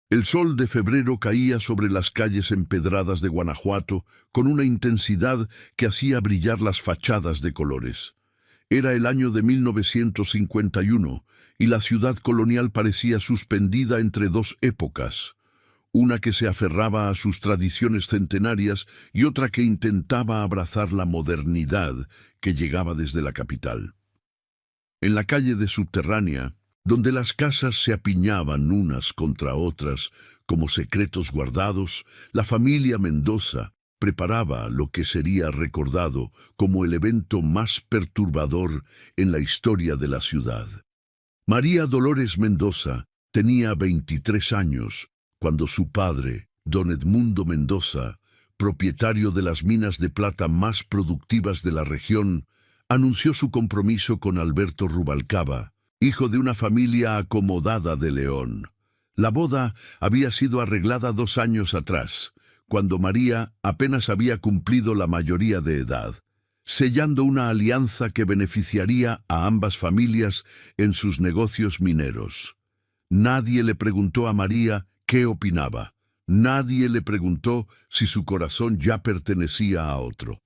El sol de febrero caía sobre las calles empedradas de Guanajuato con una intensidad que hacía brillar las fachadas de colores. Era el año de 1951 y la ciudad colonial parecía suspendida entre dos épocas, una que se aferraba a sus tradiciones centenarias y otra que intentaba abrazar la modernidad que llegaba desde la capital. En la calle de Subterránea, donde las casas se apiñaban unas contra otras como secretos guardados, la familia Mendoza preparaba lo que sería recordado como el evento más perturbador en la historia de la ciudad. María Dolores Mendoza tenía 23 años cuando su padre, don Edmundo Mendoza, propietario de las minas de plata más productivas de la región, anunció su compromiso con Alberto Rubalcaba, hijo de una familia acomodada de León. La boda había sido arreglada 2 años atrás, cuando María apenas había cumplido la mayoría de edad, sellando una alianza que beneficiaría a ambas familias en sus negocios mineros. Nadie le preguntó a María qué opinaba. Nadie le preguntó si su corazón ya pertenecía a otro.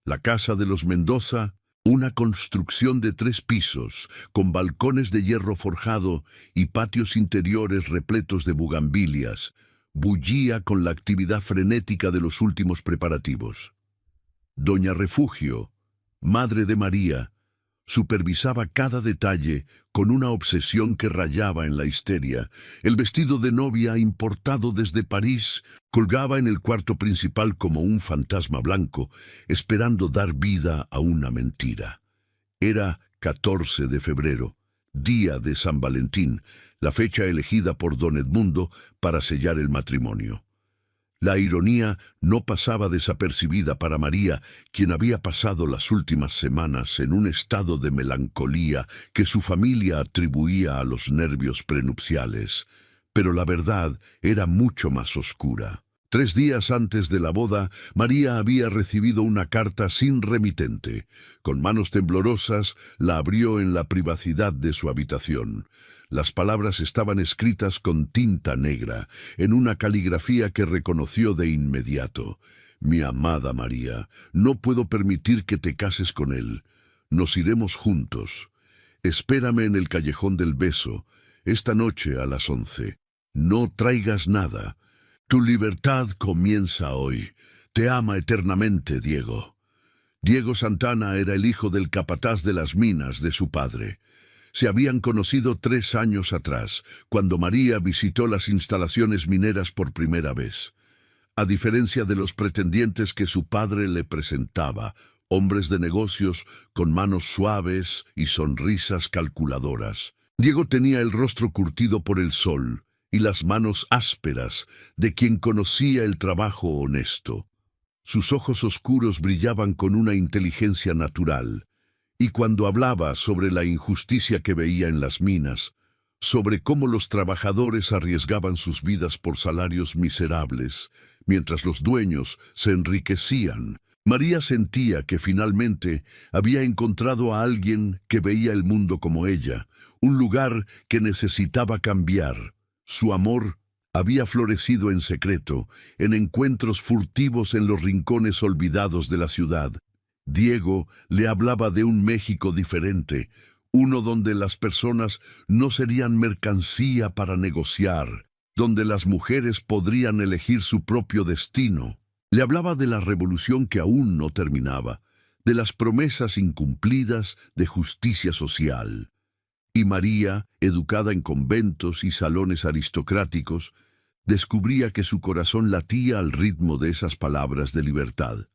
La casa de los Mendoza, una construcción de 3 pisos, con balcones de hierro forjado y patios interiores repletos de bugambilias, bullía con la actividad frenética de los últimos preparativos. Doña Refugio, madre de María, supervisaba cada detalle con una obsesión que rayaba en la histeria. El vestido de novia importado desde París colgaba en el cuarto principal como un fantasma blanco, esperando dar vida a una mentira. Era 14 de febrero, día de San Valentín, la fecha elegida por don Edmundo para sellar el matrimonio. La ironía no pasaba desapercibida para María, quien había pasado las últimas semanas en un estado de melancolía que su familia atribuía a los nervios prenupciales. Pero la verdad era mucho más oscura. 3 días antes de la boda, María había recibido una carta sin remitente. Con manos temblorosas, la abrió en la privacidad de su habitación. Las palabras estaban escritas con tinta negra, en una caligrafía que reconoció de inmediato. Mi amada María, no puedo permitir que te cases con él. Nos iremos juntos. Espérame en el Callejón del Beso, esta noche a las 11. No traigas nada. Tu libertad comienza hoy. Te ama eternamente, Diego. Diego Santana era el hijo del capataz de las minas de su padre. Se habían conocido 3 años atrás, cuando María visitó las instalaciones mineras por primera vez. A diferencia de los pretendientes que su padre le presentaba, hombres de negocios con manos suaves y sonrisas calculadoras, Diego tenía el rostro curtido por el sol y las manos ásperas de quien conocía el trabajo honesto. Sus ojos oscuros brillaban con una inteligencia natural, y cuando hablaba sobre la injusticia que veía en las minas, sobre cómo los trabajadores arriesgaban sus vidas por salarios miserables, mientras los dueños se enriquecían, María sentía que finalmente había encontrado a alguien que veía el mundo como ella, un lugar que necesitaba cambiar. Su amor había florecido en secreto, en encuentros furtivos en los rincones olvidados de la ciudad. Diego le hablaba de un México diferente, uno donde las personas no serían mercancía para negociar, donde las mujeres podrían elegir su propio destino. Le hablaba de la revolución que aún no terminaba, de las promesas incumplidas de justicia social. Y María, educada en conventos y salones aristocráticos, descubría que su corazón latía al ritmo de esas palabras de libertad.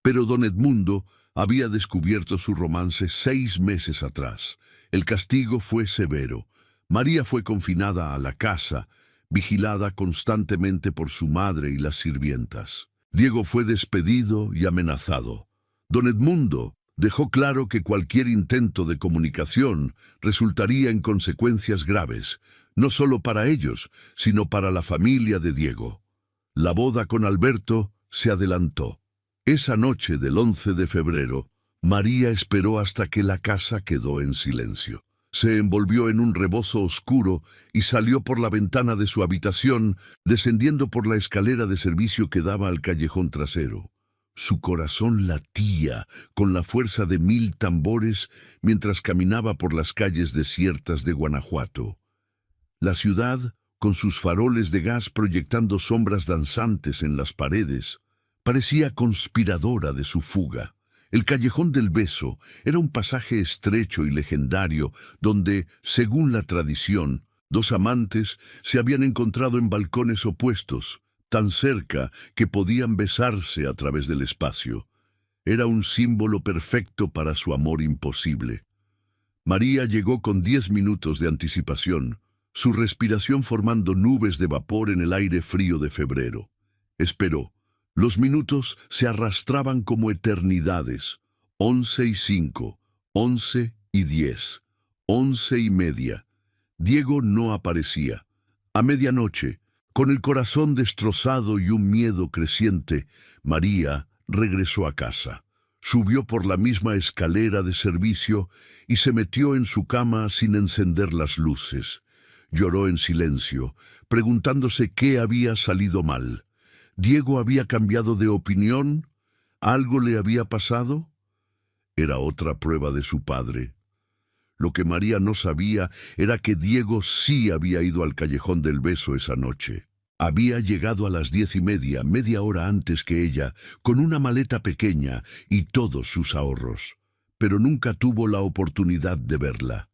Pero don Edmundo había descubierto su romance 6 meses atrás. El castigo fue severo. María fue confinada a la casa, vigilada constantemente por su madre y las sirvientas. Diego fue despedido y amenazado. Don Edmundo dejó claro que cualquier intento de comunicación resultaría en consecuencias graves, no solo para ellos, sino para la familia de Diego. La boda con Alberto se adelantó. Esa noche del 11 de febrero, María esperó hasta que la casa quedó en silencio. Se envolvió en un rebozo oscuro y salió por la ventana de su habitación, descendiendo por la escalera de servicio que daba al callejón trasero. Su corazón latía con la fuerza de 1000 tambores mientras caminaba por las calles desiertas de Guanajuato. La ciudad, con sus faroles de gas proyectando sombras danzantes en las paredes, parecía conspiradora de su fuga. El Callejón del Beso era un pasaje estrecho y legendario donde, según la tradición, dos amantes se habían encontrado en balcones opuestos, tan cerca que podían besarse a través del espacio. Era un símbolo perfecto para su amor imposible. María llegó con 10 minutos de anticipación, su respiración formando nubes de vapor en el aire frío de febrero. Esperó. Los minutos se arrastraban como eternidades. 11:05, 11:10, 11:30. Diego no aparecía. A medianoche, con el corazón destrozado y un miedo creciente, María regresó a casa. Subió por la misma escalera de servicio y se metió en su cama sin encender las luces. Lloró en silencio, preguntándose qué había salido mal. ¿Diego había cambiado de opinión? ¿Algo le había pasado? Era otra prueba de su padre. Lo que María no sabía era que Diego sí había ido al Callejón del Beso esa noche. Había llegado a las 10:30, media hora antes que ella, con una maleta pequeña y todos sus ahorros. Pero nunca tuvo la oportunidad de verla.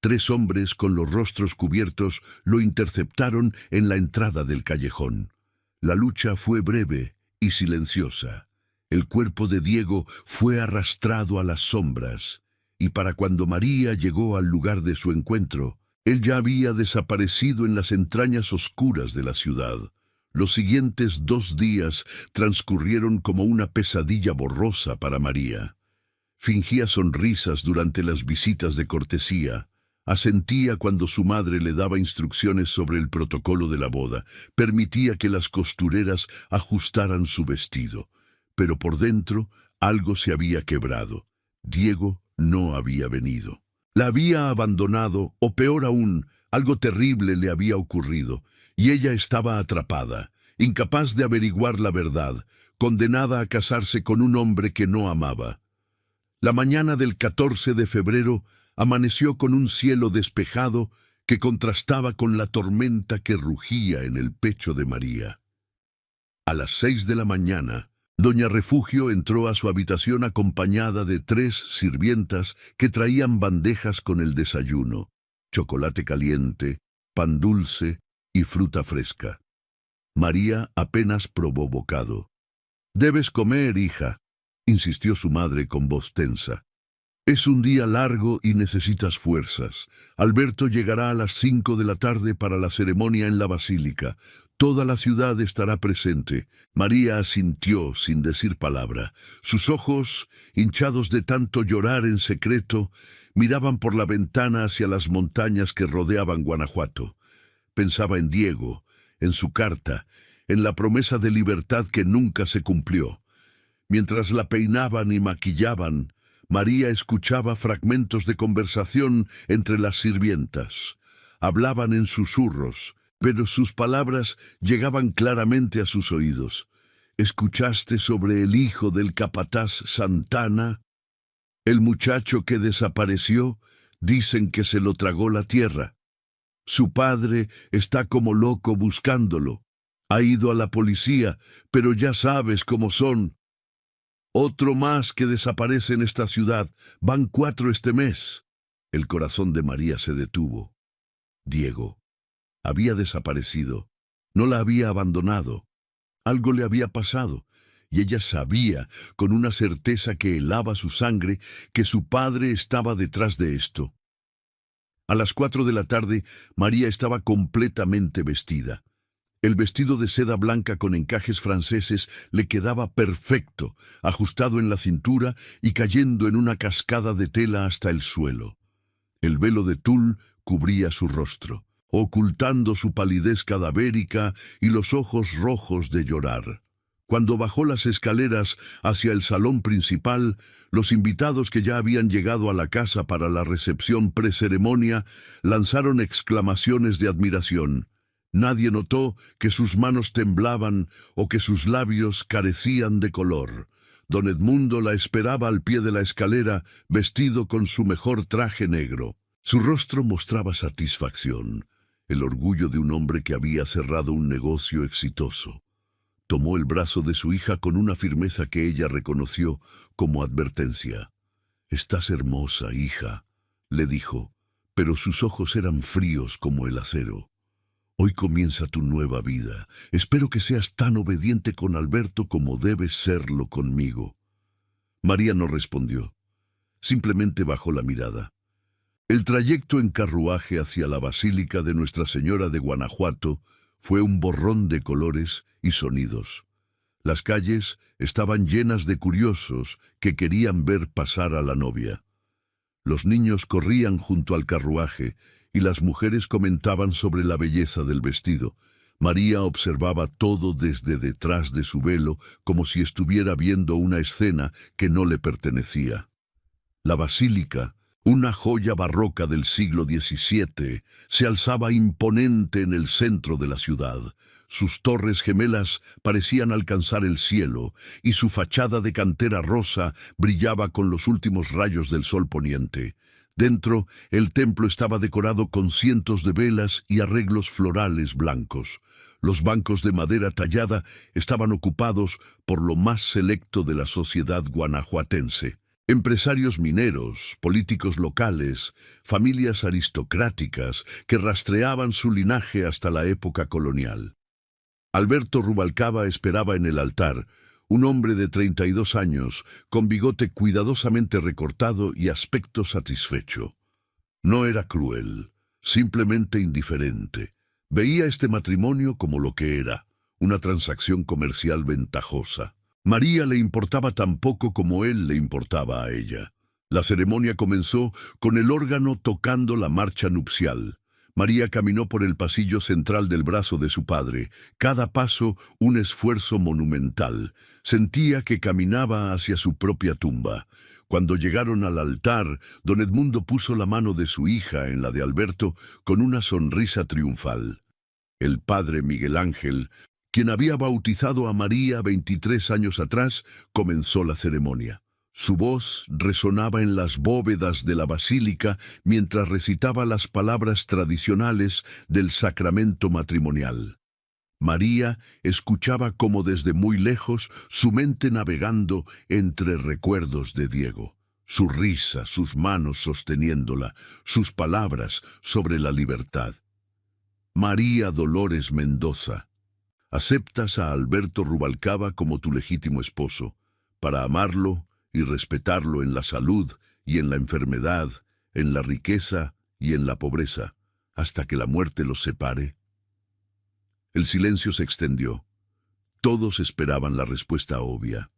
3 hombres con los rostros cubiertos lo interceptaron en la entrada del callejón. La lucha fue breve y silenciosa. El cuerpo de Diego fue arrastrado a las sombras, y para cuando María llegó al lugar de su encuentro, él ya había desaparecido en las entrañas oscuras de la ciudad. Los siguientes 2 días transcurrieron como una pesadilla borrosa para María. Fingía sonrisas durante las visitas de cortesía. Asentía cuando su madre le daba instrucciones sobre el protocolo de la boda, permitía que las costureras ajustaran su vestido. Pero por dentro algo se había quebrado. Diego no había venido. La había abandonado, o peor aún, algo terrible le había ocurrido, y ella estaba atrapada, incapaz de averiguar la verdad, condenada a casarse con un hombre que no amaba. La mañana del 14 de febrero amaneció con un cielo despejado que contrastaba con la tormenta que rugía en el pecho de María. A las 6 de la mañana, doña Refugio entró a su habitación acompañada de 3 sirvientas que traían bandejas con el desayuno, chocolate caliente, pan dulce y fruta fresca. María apenas probó bocado. «Debes comer, hija», insistió su madre con voz tensa. «Es un día largo y necesitas fuerzas. Alberto llegará a las 5 de la tarde para la ceremonia en la basílica. Toda la ciudad estará presente». María asintió sin decir palabra. Sus ojos, hinchados de tanto llorar en secreto, miraban por la ventana hacia las montañas que rodeaban Guanajuato. Pensaba en Diego, en su carta, en la promesa de libertad que nunca se cumplió. Mientras la peinaban y maquillaban, María escuchaba fragmentos de conversación entre las sirvientas. Hablaban en susurros, pero sus palabras llegaban claramente a sus oídos. «¿Escuchaste sobre el hijo del capataz Santana? El muchacho que desapareció, dicen que se lo tragó la tierra. Su padre está como loco buscándolo. Ha ido a la policía, pero ya sabes cómo son. Otro más que desaparece en esta ciudad. Van 4 este mes». El corazón de María se detuvo. Diego había desaparecido. No la había abandonado. Algo le había pasado, y ella sabía, con una certeza que helaba su sangre, que su padre estaba detrás de esto. A las 4 de la tarde, María estaba completamente vestida. El vestido de seda blanca con encajes franceses le quedaba perfecto, ajustado en la cintura y cayendo en una cascada de tela hasta el suelo. El velo de tul cubría su rostro, ocultando su palidez cadavérica y los ojos rojos de llorar. Cuando bajó las escaleras hacia el salón principal, los invitados que ya habían llegado a la casa para la recepción preceremonia lanzaron exclamaciones de admiración. Nadie notó que sus manos temblaban o que sus labios carecían de color. Don Edmundo la esperaba al pie de la escalera, vestido con su mejor traje negro. Su rostro mostraba satisfacción, el orgullo de un hombre que había cerrado un negocio exitoso. Tomó el brazo de su hija con una firmeza que ella reconoció como advertencia. «Estás hermosa, hija», le dijo, pero sus ojos eran fríos como el acero. «Hoy comienza tu nueva vida. Espero que seas tan obediente con Alberto como debes serlo conmigo». María no respondió. Simplemente bajó la mirada. El trayecto en carruaje hacia la Basílica de Nuestra Señora de Guanajuato fue un borrón de colores y sonidos. Las calles estaban llenas de curiosos que querían ver pasar a la novia. Los niños corrían junto al carruaje y las mujeres comentaban sobre la belleza del vestido. María observaba todo desde detrás de su velo como si estuviera viendo una escena que no le pertenecía. La basílica, una joya barroca del siglo XVII, se alzaba imponente en el centro de la ciudad. Sus torres gemelas parecían alcanzar el cielo, y su fachada de cantera rosa brillaba con los últimos rayos del sol poniente. Dentro, el templo estaba decorado con cientos de velas y arreglos florales blancos. Los bancos de madera tallada estaban ocupados por lo más selecto de la sociedad guanajuatense. Empresarios mineros, políticos locales, familias aristocráticas que rastreaban su linaje hasta la época colonial. Alberto Rubalcaba esperaba en el altar, un hombre de 32 años, con bigote cuidadosamente recortado y aspecto satisfecho. No era cruel, simplemente indiferente. Veía este matrimonio como lo que era, una transacción comercial ventajosa. María le importaba tan poco como él le importaba a ella. La ceremonia comenzó con el órgano tocando la marcha nupcial. María caminó por el pasillo central del brazo de su padre, cada paso un esfuerzo monumental. Sentía que caminaba hacia su propia tumba. Cuando llegaron al altar, don Edmundo puso la mano de su hija en la de Alberto con una sonrisa triunfal. El padre Miguel Ángel, quien había bautizado a María 23 años atrás, comenzó la ceremonia. Su voz resonaba en las bóvedas de la basílica mientras recitaba las palabras tradicionales del sacramento matrimonial. María escuchaba como desde muy lejos, su mente navegando entre recuerdos de Diego. Su risa, sus manos sosteniéndola, sus palabras sobre la libertad. María Dolores Mendoza, aceptas a Alberto Rubalcaba como tu legítimo esposo, para amarlo y respetarlo en la salud y en la enfermedad, en la riqueza y en la pobreza, hasta que la muerte los separe. El silencio se extendió. Todos esperaban la respuesta obvia.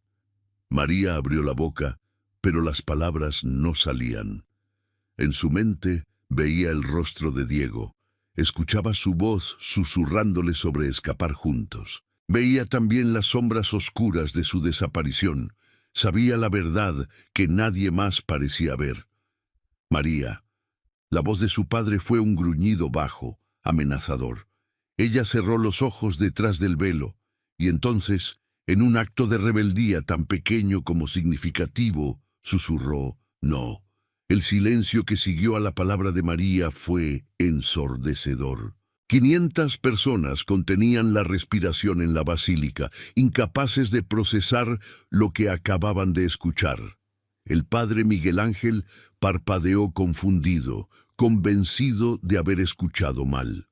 María abrió la boca, pero las palabras no salían. En su mente veía el rostro de Diego. Escuchaba su voz susurrándole sobre escapar juntos. Veía también las sombras oscuras de su desaparición. Sabía la verdad que nadie más parecía ver. María. La voz de su padre fue un gruñido bajo, amenazador. Ella cerró los ojos detrás del velo, y entonces, en un acto de rebeldía tan pequeño como significativo, susurró, «No». El silencio que siguió a la palabra de María fue ensordecedor. 500 personas contenían la respiración en la basílica, incapaces de procesar lo que acababan de escuchar. El padre Miguel Ángel parpadeó confundido, convencido de haber escuchado mal.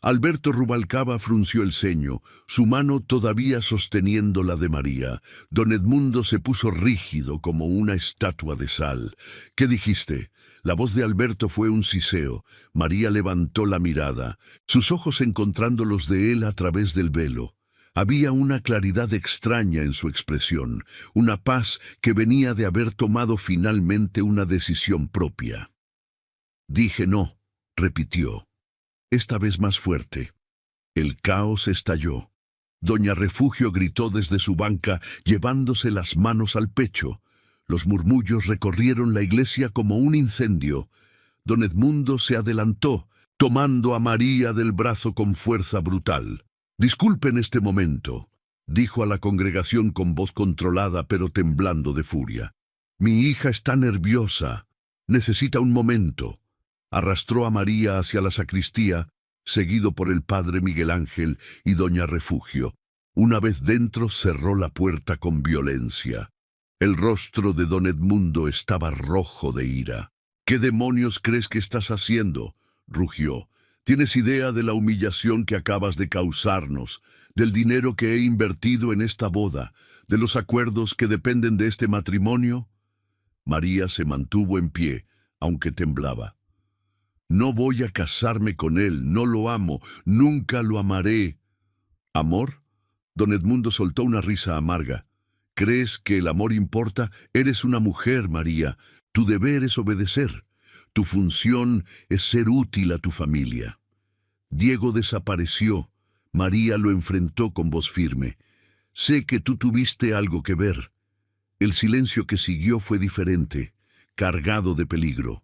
Alberto Rubalcaba frunció el ceño, su mano todavía sosteniendo la de María. Don Edmundo se puso rígido como una estatua de sal. «¿Qué dijiste?» La voz de Alberto fue un siseo. María levantó la mirada, sus ojos encontrando los de él a través del velo. Había una claridad extraña en su expresión, una paz que venía de haber tomado finalmente una decisión propia. «Dije no», repitió. Esta vez más fuerte. El caos estalló. Doña Refugio gritó desde su banca, llevándose las manos al pecho. Los murmullos recorrieron la iglesia como un incendio. Don Edmundo se adelantó, tomando a María del brazo con fuerza brutal. «Disculpen este momento», dijo a la congregación con voz controlada pero temblando de furia. «Mi hija está nerviosa. Necesita un momento». Arrastró a María hacia la sacristía, seguido por el padre Miguel Ángel y doña Refugio. Una vez dentro, cerró la puerta con violencia. El rostro de don Edmundo estaba rojo de ira. «¿Qué demonios crees que estás haciendo?», rugió. «¿Tienes idea de la humillación que acabas de causarnos, del dinero que he invertido en esta boda, de los acuerdos que dependen de este matrimonio?» María se mantuvo en pie, aunque temblaba. «No voy a casarme con él, no lo amo, nunca lo amaré». «¿Amor?». Don Edmundo soltó una risa amarga. «¿Crees que el amor importa? Eres una mujer, María. Tu deber es obedecer. Tu función es ser útil a tu familia». Diego desapareció. María lo enfrentó con voz firme. «Sé que tú tuviste algo que ver». El silencio que siguió fue diferente, cargado de peligro.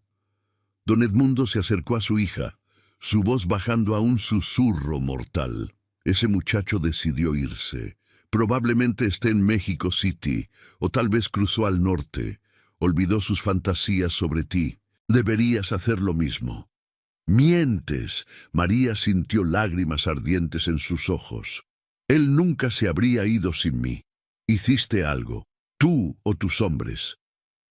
Don Edmundo se acercó a su hija, su voz bajando a un susurro mortal. «Ese muchacho decidió irse. Probablemente esté en México City, o tal vez cruzó al norte. Olvidó sus fantasías sobre ti. Deberías hacer lo mismo». «Mientes». María sintió lágrimas ardientes en sus ojos. «Él nunca se habría ido sin mí. Hiciste algo, tú o tus hombres».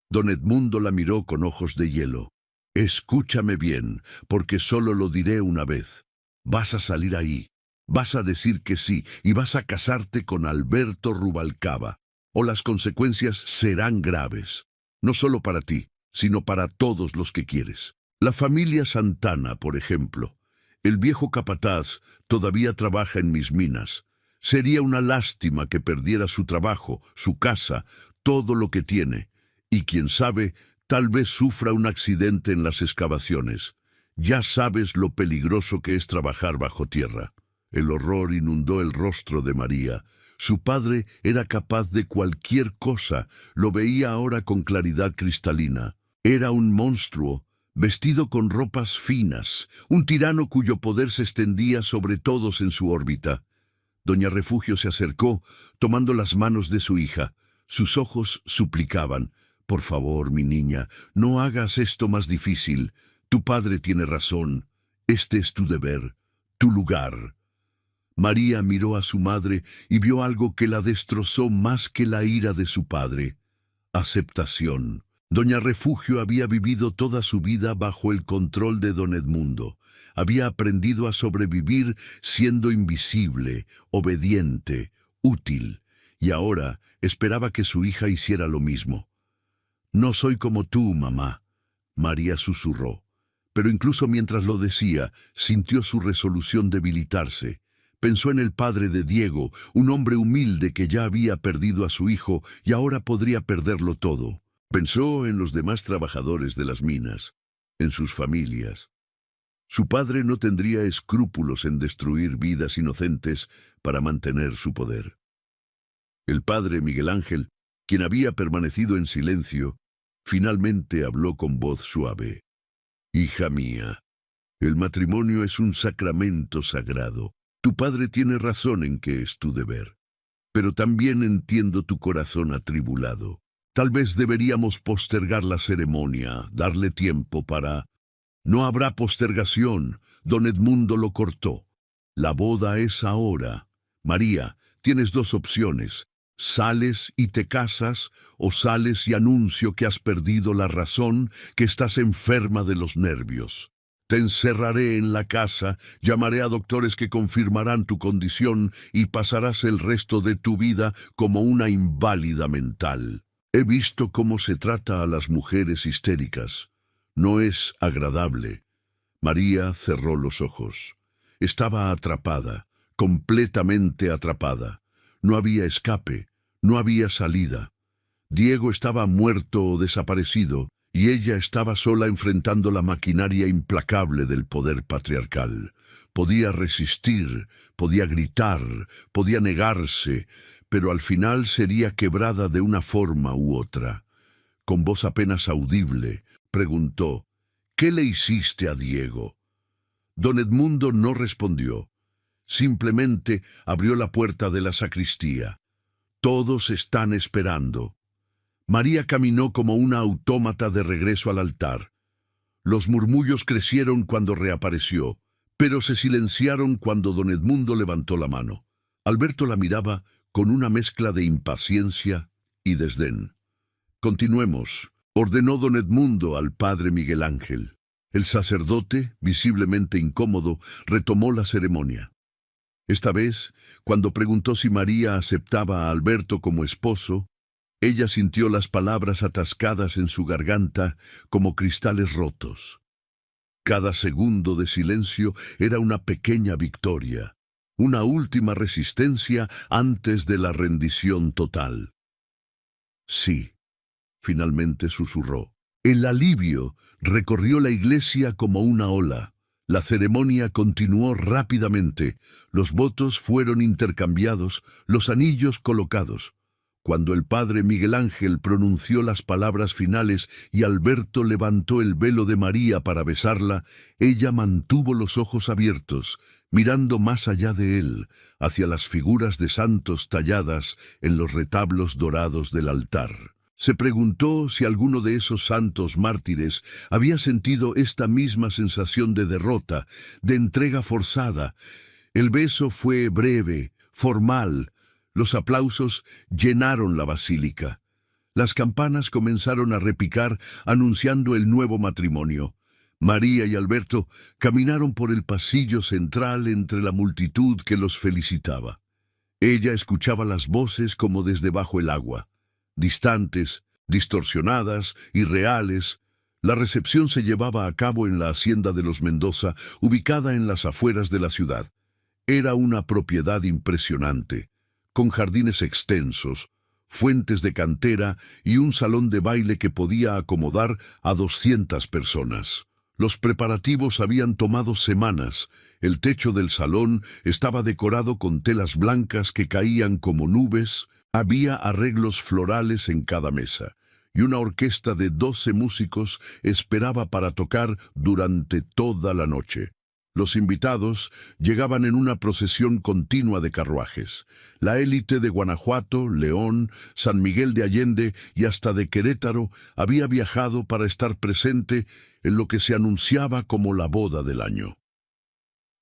Don Edmundo la miró con ojos de hielo. «Escúchame bien, porque solo lo diré una vez. Vas a salir ahí. Vas a decir que sí y vas a casarte con Alberto Rubalcaba, o las consecuencias serán graves, no solo para ti, sino para todos los que quieres. La familia Santana, por ejemplo. El viejo capataz todavía trabaja en mis minas. Sería una lástima que perdiera su trabajo, su casa, todo lo que tiene, y quién sabe, tal vez sufra un accidente en las excavaciones. Ya sabes lo peligroso que es trabajar bajo tierra». El horror inundó el rostro de María. Su padre era capaz de cualquier cosa, lo veía ahora con claridad cristalina. Era un monstruo, vestido con ropas finas, un tirano cuyo poder se extendía sobre todos en su órbita. Doña Refugio se acercó, tomando las manos de su hija. Sus ojos suplicaban: «Por favor, mi niña, no hagas esto más difícil. Tu padre tiene razón. Este es tu deber, tu lugar». María miró a su madre y vio algo que la destrozó más que la ira de su padre: aceptación. Doña Refugio había vivido toda su vida bajo el control de don Edmundo. Había aprendido a sobrevivir siendo invisible, obediente, útil, y ahora esperaba que su hija hiciera lo mismo. «No soy como tú, mamá», María susurró. Pero incluso mientras lo decía, sintió su resolución debilitarse. Pensó en el padre de Diego, un hombre humilde que ya había perdido a su hijo y ahora podría perderlo todo. Pensó en los demás trabajadores de las minas, en sus familias. Su padre no tendría escrúpulos en destruir vidas inocentes para mantener su poder. El padre Miguel Ángel, quien había permanecido en silencio, finalmente habló con voz suave. «Hija mía, el matrimonio es un sacramento sagrado. Tu padre tiene razón en que es tu deber. Pero también entiendo tu corazón atribulado. Tal vez deberíamos postergar la ceremonia, darle tiempo para...». «No habrá postergación», don Edmundo lo cortó. «La boda es ahora. María, tienes dos opciones. Sales y te casas, o sales y anuncio que has perdido la razón, que estás enferma de los nervios. Te encerraré en la casa, llamaré a doctores que confirmarán tu condición y pasarás el resto de tu vida como una inválida mental. He visto cómo se trata a las mujeres histéricas. No es agradable». María cerró los ojos. Estaba atrapada, completamente atrapada. No había escape, no había salida. Diego estaba muerto o desaparecido, y ella estaba sola enfrentando la maquinaria implacable del poder patriarcal. Podía resistir, podía gritar, podía negarse, pero al final sería quebrada de una forma u otra. Con voz apenas audible, preguntó: «¿Qué le hiciste a Diego?». Don Edmundo no respondió. Simplemente abrió la puerta de la sacristía. «Todos están esperando». María caminó como una autómata de regreso al altar. Los murmullos crecieron cuando reapareció, pero se silenciaron cuando don Edmundo levantó la mano. Alberto la miraba con una mezcla de impaciencia y desdén. «Continuemos», ordenó don Edmundo al padre Miguel Ángel. El sacerdote, visiblemente incómodo, retomó la ceremonia. Esta vez, cuando preguntó si María aceptaba a Alberto como esposo, ella sintió las palabras atascadas en su garganta como cristales rotos. Cada segundo de silencio era una pequeña victoria, una última resistencia antes de la rendición total. «Sí», finalmente susurró. El alivio recorrió la iglesia como una ola. La ceremonia continuó rápidamente. Los votos fueron intercambiados, los anillos colocados. Cuando el padre Miguel Ángel pronunció las palabras finales y Alberto levantó el velo de María para besarla, ella mantuvo los ojos abiertos, mirando más allá de él, hacia las figuras de santos talladas en los retablos dorados del altar. Se preguntó si alguno de esos santos mártires había sentido esta misma sensación de derrota, de entrega forzada. El beso fue breve, formal. Los aplausos llenaron la basílica. Las campanas comenzaron a repicar anunciando el nuevo matrimonio. María y Alberto caminaron por el pasillo central entre la multitud que los felicitaba. Ella escuchaba las voces como desde bajo el agua. Distantes, distorsionadas, irreales. La recepción se llevaba a cabo en la hacienda de los Mendoza, ubicada en las afueras de la ciudad. Era una propiedad impresionante, con jardines extensos, fuentes de cantera y un salón de baile que podía acomodar a 200 personas. Los preparativos habían tomado semanas. El techo del salón estaba decorado con telas blancas que caían como nubes. Había arreglos florales en cada mesa, y una orquesta de 12 músicos esperaba para tocar durante toda la noche. Los invitados llegaban en una procesión continua de carruajes. La élite de Guanajuato, León, San Miguel de Allende y hasta de Querétaro había viajado para estar presente en lo que se anunciaba como la boda del año.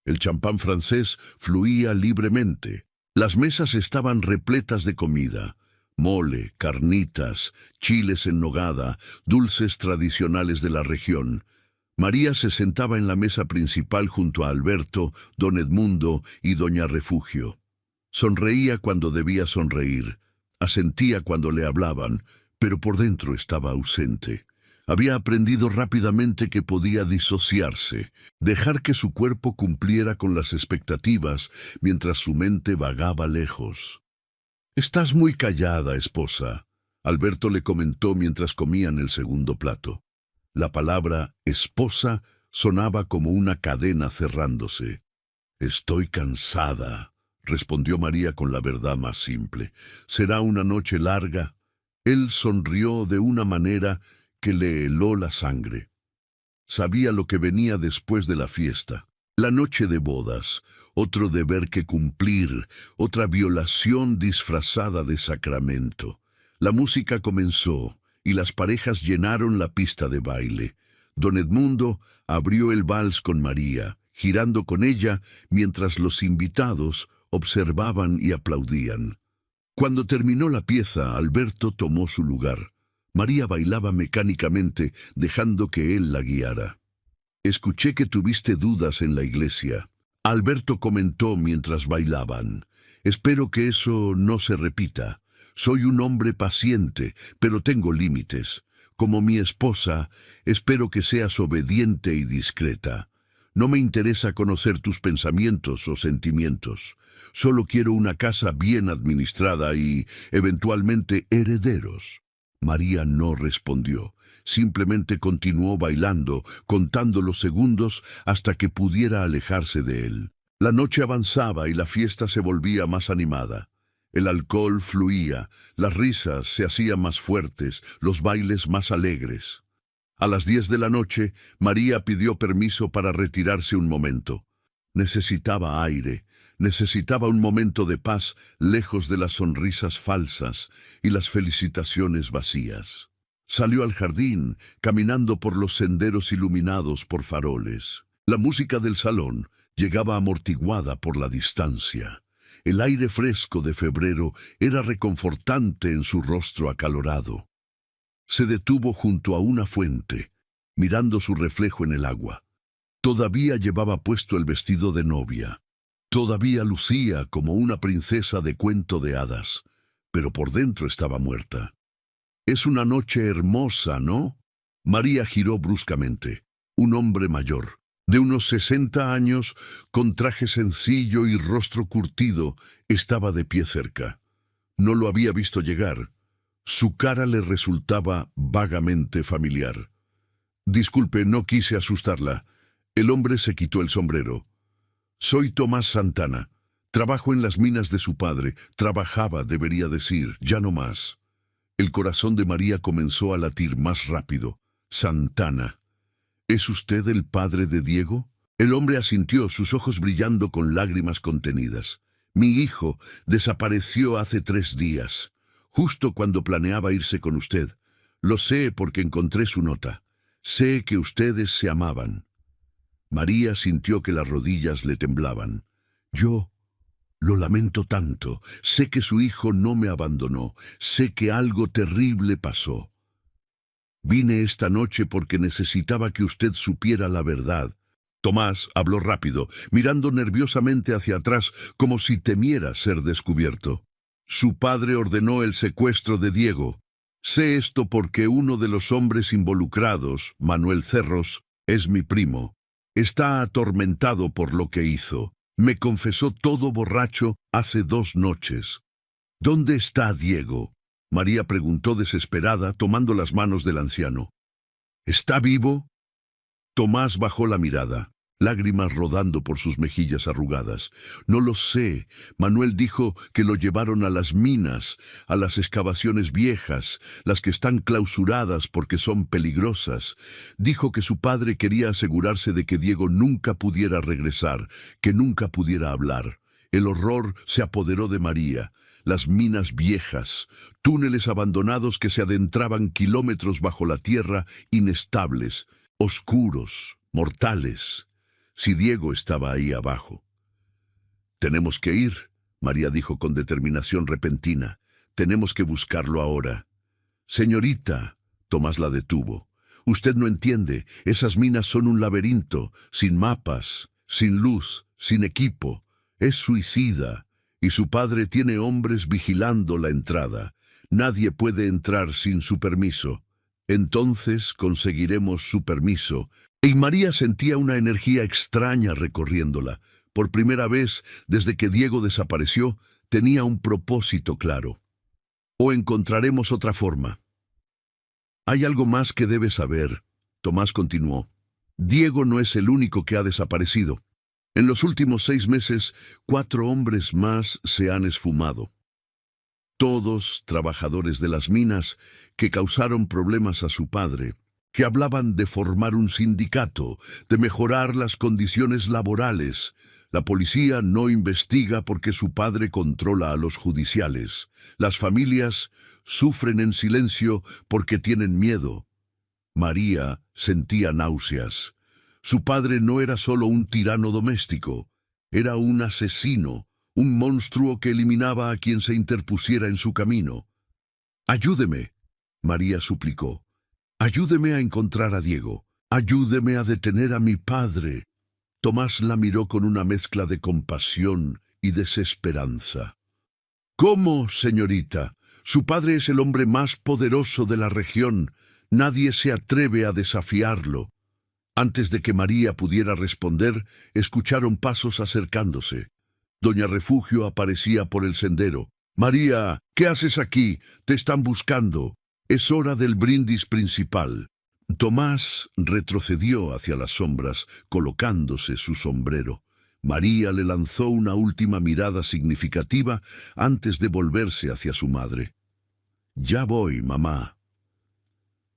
El champán francés fluía libremente. Las mesas estaban repletas de comida: mole, carnitas, chiles en nogada, dulces tradicionales de la región. María se sentaba en la mesa principal junto a Alberto, don Edmundo y doña Refugio. Sonreía cuando debía sonreír, asentía cuando le hablaban, pero por dentro estaba ausente. Había aprendido rápidamente que podía disociarse, dejar que su cuerpo cumpliera con las expectativas mientras su mente vagaba lejos. «Estás muy callada, esposa», Alberto le comentó mientras comían el segundo plato. La palabra esposa sonaba como una cadena cerrándose. «Estoy cansada», respondió María con la verdad más simple. «Será una noche larga». Él sonrió de una manera que le heló la sangre. Sabía lo que venía después de la fiesta. La noche de bodas, otro deber que cumplir, otra violación disfrazada de sacramento. La música comenzó y las parejas llenaron la pista de baile. Don Edmundo abrió el vals con María, girando con ella mientras los invitados observaban y aplaudían. Cuando terminó la pieza, Alberto tomó su lugar. María bailaba mecánicamente, dejando que él la guiara. «Escuché que tuviste dudas en la iglesia», Alberto comentó mientras bailaban. «Espero que eso no se repita. Soy un hombre paciente, pero tengo límites. Como mi esposa, espero que seas obediente y discreta. No me interesa conocer tus pensamientos o sentimientos. Solo quiero una casa bien administrada y, eventualmente, herederos». María no respondió. Simplemente continuó bailando, contando los segundos hasta que pudiera alejarse de él. La noche avanzaba y la fiesta se volvía más animada. El alcohol fluía, las risas se hacían más fuertes, los bailes más alegres. A las 10 de la noche, María pidió permiso para retirarse un momento. Necesitaba aire, necesitaba un momento de paz lejos de las sonrisas falsas y las felicitaciones vacías. Salió al jardín, caminando por los senderos iluminados por faroles. La música del salón llegaba amortiguada por la distancia. El aire fresco de febrero era reconfortante en su rostro acalorado. Se detuvo junto a una fuente, mirando su reflejo en el agua. Todavía llevaba puesto el vestido de novia. Todavía lucía como una princesa de cuento de hadas, pero por dentro estaba muerta. «Es una noche hermosa, ¿no?». María giró bruscamente. Un hombre mayor, de unos 60 años, con traje sencillo y rostro curtido, estaba de pie cerca. No lo había visto llegar. Su cara le resultaba vagamente familiar. «Disculpe, no quise asustarla». El hombre se quitó el sombrero. «Soy Tomás Santana. Trabajo en las minas de su padre. Trabajaba, debería decir, ya no más». El corazón de María comenzó a latir más rápido. «Santana. ¿Es usted el padre de Diego?». El hombre asintió, sus ojos brillando con lágrimas contenidas. «Mi hijo desapareció hace 3 días, justo cuando planeaba irse con usted. Lo sé porque encontré su nota. Sé que ustedes se amaban». María sintió que las rodillas le temblaban. «Yo lo lamento tanto. Sé que su hijo no me abandonó. Sé que algo terrible pasó. Vine esta noche porque necesitaba que usted supiera la verdad». Tomás habló rápido, mirando nerviosamente hacia atrás como si temiera ser descubierto. «Su padre ordenó el secuestro de Diego. Sé esto porque uno de los hombres involucrados, Manuel Cerros, es mi primo. Está atormentado por lo que hizo. Me confesó todo borracho hace 2 noches». «¿Dónde está Diego?», María preguntó desesperada, tomando las manos del anciano. «¿Está vivo?». Tomás bajó la mirada, lágrimas rodando por sus mejillas arrugadas. «No lo sé. Manuel dijo que lo llevaron a las minas, a las excavaciones viejas, las que están clausuradas porque son peligrosas. Dijo que su padre quería asegurarse de que Diego nunca pudiera regresar, que nunca pudiera hablar». El horror se apoderó de María. Las minas viejas, túneles abandonados que se adentraban kilómetros bajo la tierra, inestables, oscuros, mortales. Si Diego estaba ahí abajo. «Tenemos que ir», María dijo con determinación repentina. «Tenemos que buscarlo ahora». «Señorita», Tomás la detuvo. «Usted no entiende. Esas minas son un laberinto, sin mapas, sin luz, sin equipo. Es suicida, y su padre tiene hombres vigilando la entrada. Nadie puede entrar sin su permiso. Entonces conseguiremos su permiso». Y María sentía una energía extraña recorriéndola. Por primera vez, desde que Diego desapareció, tenía un propósito claro. «O encontraremos otra forma». «Hay algo más que debes saber», Tomás continuó. «Diego no es el único que ha desaparecido. En los últimos 6 meses, 4 hombres más se han esfumado. Todos trabajadores de las minas que causaron problemas a su padre, que hablaban de formar un sindicato, de mejorar las condiciones laborales. La policía no investiga porque su padre controla a los judiciales. Las familias sufren en silencio porque tienen miedo». María sentía náuseas. Su padre no era solo un tirano doméstico, era un asesino, un monstruo que eliminaba a quien se interpusiera en su camino. «Ayúdeme», María suplicó. «Ayúdeme a encontrar a Diego. Ayúdeme a detener a mi padre». Tomás la miró con una mezcla de compasión y desesperanza. «¿Cómo, señorita? Su padre es el hombre más poderoso de la región. Nadie se atreve a desafiarlo». Antes de que María pudiera responder, escucharon pasos acercándose. Doña Refugio aparecía por el sendero. «María, ¿qué haces aquí? Te están buscando». Es hora del brindis principal. Tomás retrocedió hacia las sombras, colocándose su sombrero. María le lanzó una última mirada significativa antes de volverse hacia su madre. «Ya voy, mamá».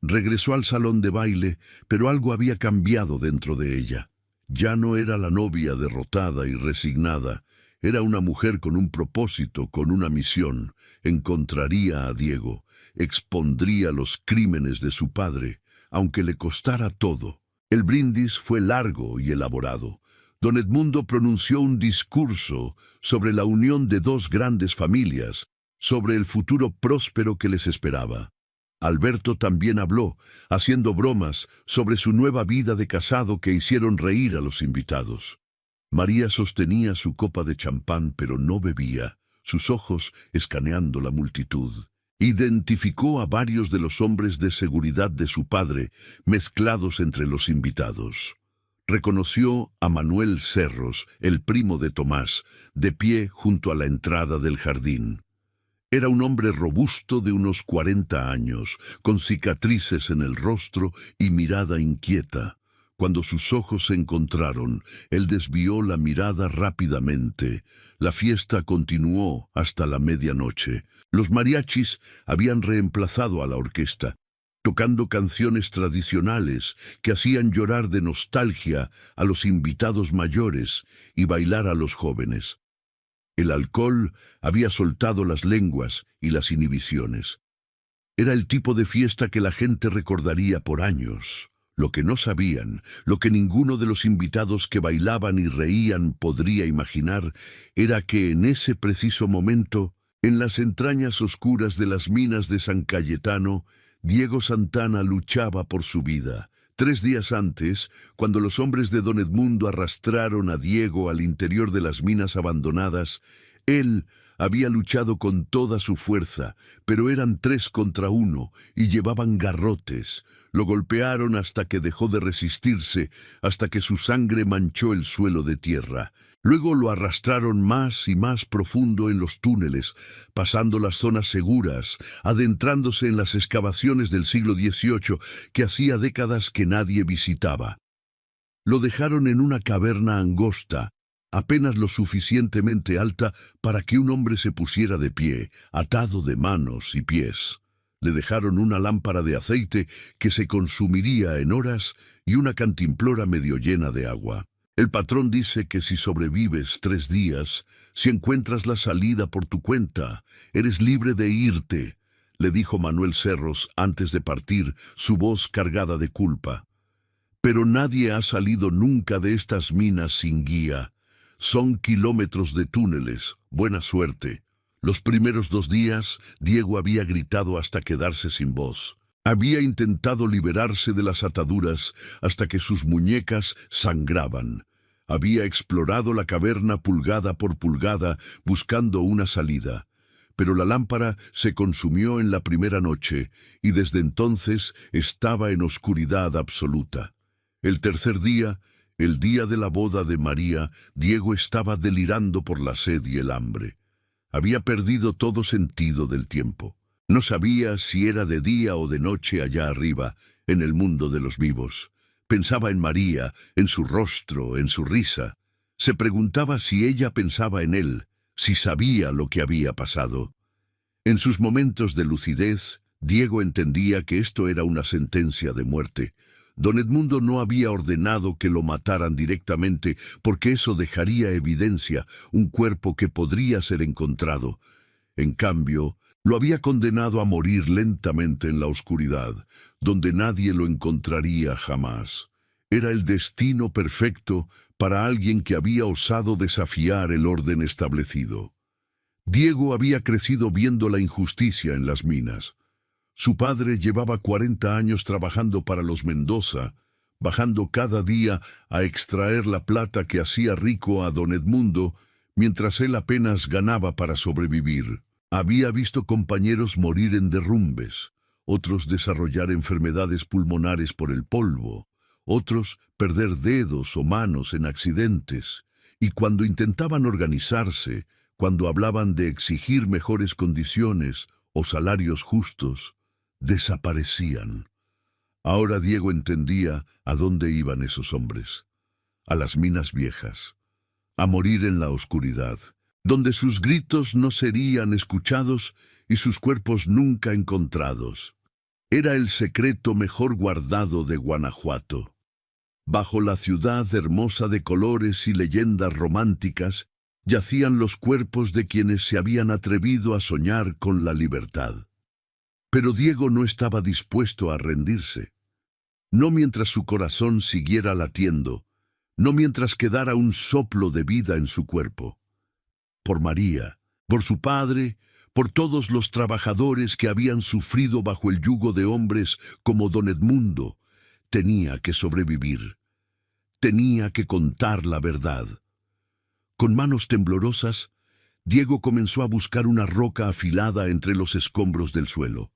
Regresó al salón de baile, pero algo había cambiado dentro de ella. Ya no era la novia derrotada y resignada. Era una mujer con un propósito, con una misión. Encontraría a Diego, expondría los crímenes de su padre, aunque le costara todo. El brindis fue largo y elaborado. Don Edmundo pronunció un discurso sobre la unión de dos grandes familias, sobre el futuro próspero que les esperaba. Alberto también habló, haciendo bromas sobre su nueva vida de casado que hicieron reír a los invitados. María sostenía su copa de champán, pero no bebía, sus ojos escaneando la multitud. Identificó a varios de los hombres de seguridad de su padre, mezclados entre los invitados. Reconoció a Manuel Cerros, el primo de Tomás, de pie junto a la entrada del jardín. Era un hombre robusto de unos 40 años, con cicatrices en el rostro y mirada inquieta. Cuando sus ojos se encontraron, él desvió la mirada rápidamente. La fiesta continuó hasta la medianoche. Los mariachis habían reemplazado a la orquesta, tocando canciones tradicionales que hacían llorar de nostalgia a los invitados mayores y bailar a los jóvenes. El alcohol había soltado las lenguas y las inhibiciones. Era el tipo de fiesta que la gente recordaría por años. Lo que no sabían, lo que ninguno de los invitados que bailaban y reían podría imaginar, era que en ese preciso momento, en las entrañas oscuras de las minas de San Cayetano, Diego Santana luchaba por su vida. 3 días antes, cuando los hombres de don Edmundo arrastraron a Diego al interior de las minas abandonadas, él había luchado con toda su fuerza, pero eran 3 contra 1 y llevaban garrotes. Lo golpearon hasta que dejó de resistirse, hasta que su sangre manchó el suelo de tierra. Luego lo arrastraron más y más profundo en los túneles, pasando las zonas seguras, adentrándose en las excavaciones del siglo XVIII que hacía décadas que nadie visitaba. Lo dejaron en una caverna angosta, apenas lo suficientemente alta para que un hombre se pusiera de pie, atado de manos y pies. Le dejaron una lámpara de aceite que se consumiría en horas y una cantimplora medio llena de agua. El patrón dice que si sobrevives 3 días, si encuentras la salida por tu cuenta, eres libre de irte, le dijo Manuel Cerros antes de partir, su voz cargada de culpa. Pero nadie ha salido nunca de estas minas sin guía. Son kilómetros de túneles. Buena suerte. Los primeros 2 días, Diego había gritado hasta quedarse sin voz. Había intentado liberarse de las ataduras hasta que sus muñecas sangraban. Había explorado la caverna pulgada por pulgada buscando una salida. Pero la lámpara se consumió en la primera noche y desde entonces estaba en oscuridad absoluta. El tercer día, el día de la boda de María, Diego estaba delirando por la sed y el hambre. Había perdido todo sentido del tiempo. No sabía si era de día o de noche allá arriba, en el mundo de los vivos. Pensaba en María, en su rostro, en su risa. Se preguntaba si ella pensaba en él, si sabía lo que había pasado. En sus momentos de lucidez, Diego entendía que esto era una sentencia de muerte. Don Edmundo no había ordenado que lo mataran directamente, porque eso dejaría evidencia, un cuerpo que podría ser encontrado. En cambio, lo había condenado a morir lentamente en la oscuridad, donde nadie lo encontraría jamás. Era el destino perfecto para alguien que había osado desafiar el orden establecido. Diego había crecido viendo la injusticia en las minas. Su padre llevaba 40 años trabajando para los Mendoza, bajando cada día a extraer la plata que hacía rico a don Edmundo, mientras él apenas ganaba para sobrevivir. Había visto compañeros morir en derrumbes, otros desarrollar enfermedades pulmonares por el polvo, otros perder dedos o manos en accidentes, y cuando intentaban organizarse, cuando hablaban de exigir mejores condiciones o salarios justos, Desaparecían. Ahora Diego entendía a dónde iban esos hombres. A las minas viejas. A morir en la oscuridad, donde sus gritos no serían escuchados y sus cuerpos nunca encontrados. Era el secreto mejor guardado de Guanajuato. Bajo la ciudad hermosa de colores y leyendas románticas, yacían los cuerpos de quienes se habían atrevido a soñar con la libertad. Pero Diego no estaba dispuesto a rendirse. No mientras su corazón siguiera latiendo, no mientras quedara un soplo de vida en su cuerpo. Por María, por su padre, por todos los trabajadores que habían sufrido bajo el yugo de hombres como don Edmundo, tenía que sobrevivir. Tenía que contar la verdad. Con manos temblorosas, Diego comenzó a buscar una roca afilada entre los escombros del suelo.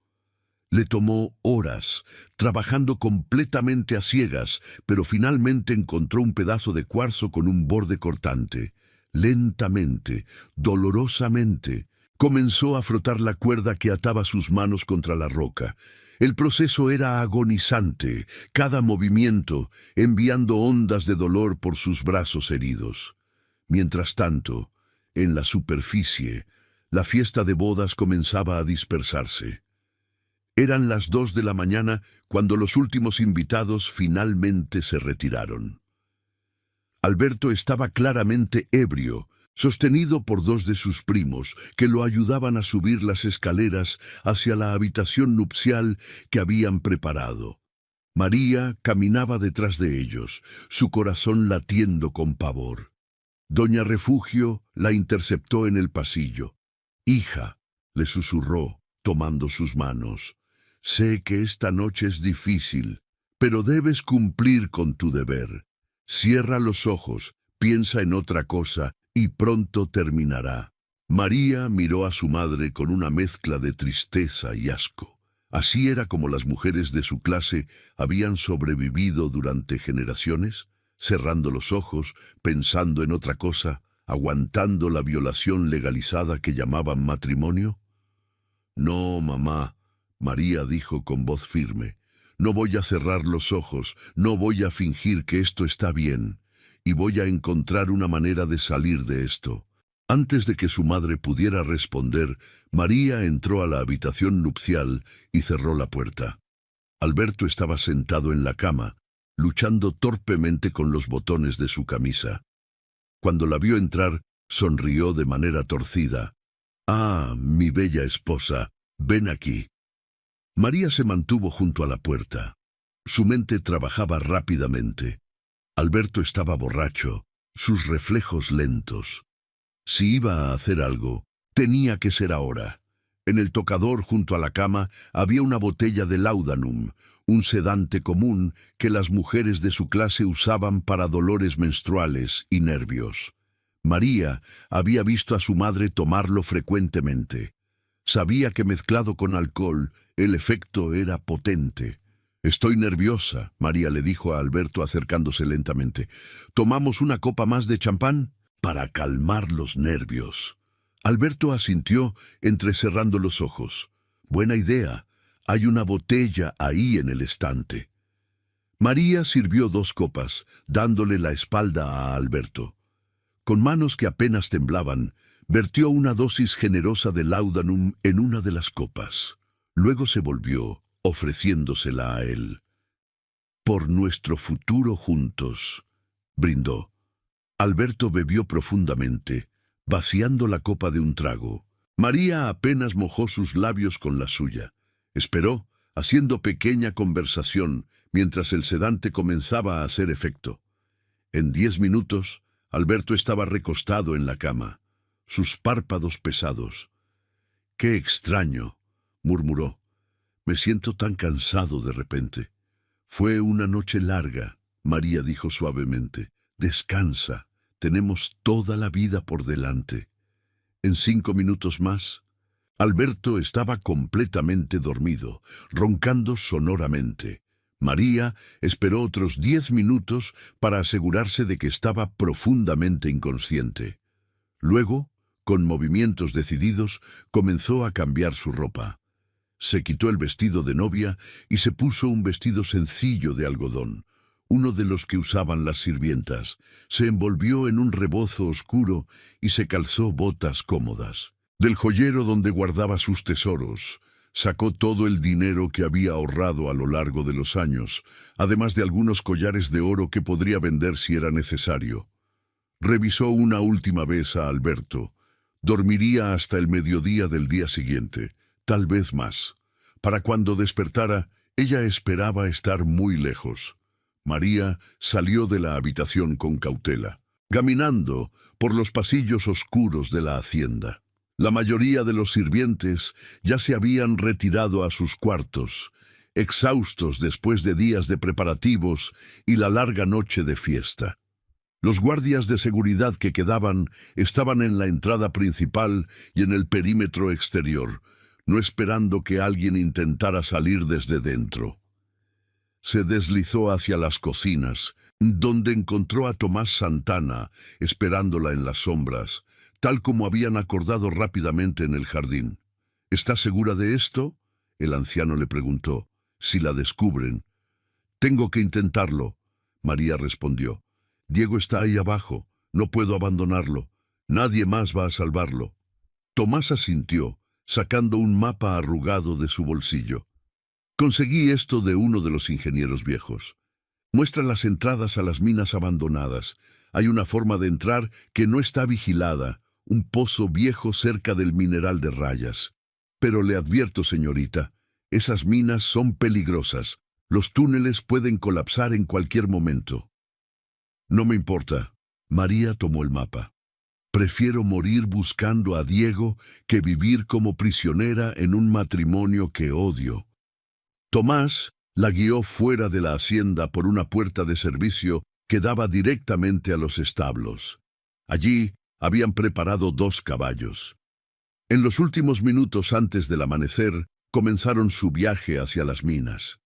Le tomó horas, trabajando completamente a ciegas, pero finalmente encontró un pedazo de cuarzo con un borde cortante. Lentamente, dolorosamente, comenzó a frotar la cuerda que ataba sus manos contra la roca. El proceso era agonizante, cada movimiento enviando ondas de dolor por sus brazos heridos. Mientras tanto, en la superficie, la fiesta de bodas comenzaba a dispersarse. Eran las 2 de la mañana cuando los últimos invitados finalmente se retiraron. Alberto estaba claramente ebrio, sostenido por 2 de sus primos, que lo ayudaban a subir las escaleras hacia la habitación nupcial que habían preparado. María caminaba detrás de ellos, su corazón latiendo con pavor. Doña Refugio la interceptó en el pasillo. «Hija», le susurró, tomando sus manos, «sé que esta noche es difícil, pero debes cumplir con tu deber. Cierra los ojos, piensa en otra cosa y pronto terminará». María miró a su madre con una mezcla de tristeza y asco. Así era como las mujeres de su clase habían sobrevivido durante generaciones, cerrando los ojos, pensando en otra cosa, aguantando la violación legalizada que llamaban matrimonio. «No, mamá», María dijo con voz firme, «no voy a cerrar los ojos, no voy a fingir que esto está bien, y voy a encontrar una manera de salir de esto». Antes de que su madre pudiera responder, María entró a la habitación nupcial y cerró la puerta. Alberto estaba sentado en la cama, luchando torpemente con los botones de su camisa. Cuando la vio entrar, sonrió de manera torcida. «Ah, mi bella esposa, ven aquí». María se mantuvo junto a la puerta. Su mente trabajaba rápidamente. Alberto estaba borracho, sus reflejos lentos. Si iba a hacer algo, tenía que ser ahora. En el tocador junto a la cama había una botella de Laudanum, un sedante común que las mujeres de su clase usaban para dolores menstruales y nervios. María había visto a su madre tomarlo frecuentemente. Sabía que mezclado con alcohol, el efecto era potente. «Estoy nerviosa», María le dijo a Alberto acercándose lentamente. «¿Tomamos una copa más de champán?» «Para calmar los nervios». Alberto asintió, entrecerrando los ojos. «Buena idea. Hay una botella ahí en el estante». María sirvió 2 copas, dándole la espalda a Alberto. Con manos que apenas temblaban, vertió una dosis generosa de Laudanum en una de las copas. Luego se volvió, ofreciéndosela a él. «Por nuestro futuro juntos», brindó. Alberto bebió profundamente, vaciando la copa de un trago. María apenas mojó sus labios con la suya. Esperó, haciendo pequeña conversación, mientras el sedante comenzaba a hacer efecto. En 10 minutos, Alberto estaba recostado en la cama, sus párpados pesados. «Qué extraño», murmuró. «Me siento tan cansado de repente». «Fue una noche larga», María dijo suavemente. «Descansa, tenemos toda la vida por delante». En 5 minutos más, Alberto estaba completamente dormido, roncando sonoramente. María esperó otros 10 minutos para asegurarse de que estaba profundamente inconsciente. Luego, con movimientos decididos, comenzó a cambiar su ropa. Se quitó el vestido de novia y se puso un vestido sencillo de algodón, uno de los que usaban las sirvientas. Se envolvió en un rebozo oscuro y se calzó botas cómodas. Del joyero donde guardaba sus tesoros, sacó todo el dinero que había ahorrado a lo largo de los años, además de algunos collares de oro que podría vender si era necesario. Revisó una última vez a Alberto. Dormiría hasta el mediodía del día siguiente, tal vez más. Para cuando despertara, ella esperaba estar muy lejos. María salió de la habitación con cautela, caminando por los pasillos oscuros de la hacienda. La mayoría de los sirvientes ya se habían retirado a sus cuartos, exhaustos después de días de preparativos y la larga noche de fiesta. Los guardias de seguridad que quedaban estaban en la entrada principal y en el perímetro exterior, no esperando que alguien intentara salir desde dentro. Se deslizó hacia las cocinas, donde encontró a Tomás Santana esperándola en las sombras, tal como habían acordado rápidamente en el jardín. ¿Está segura de esto?, el anciano le preguntó. Si la descubren. Tengo que intentarlo, María respondió. Diego está ahí abajo, no puedo abandonarlo. Nadie más va a salvarlo. Tomás asintió, sacando un mapa arrugado de su bolsillo. Conseguí esto de uno de los ingenieros viejos. Muestra las entradas a las minas abandonadas. Hay una forma de entrar que no está vigilada, un pozo viejo cerca del mineral de rayas. Pero le advierto, señorita, esas minas son peligrosas. Los túneles pueden colapsar en cualquier momento. No me importa. María tomó el mapa. Prefiero morir buscando a Diego que vivir como prisionera en un matrimonio que odio. Tomás la guió fuera de la hacienda por una puerta de servicio que daba directamente a los establos. Allí habían preparado 2 caballos. En los últimos minutos antes del amanecer, comenzaron su viaje hacia las minas.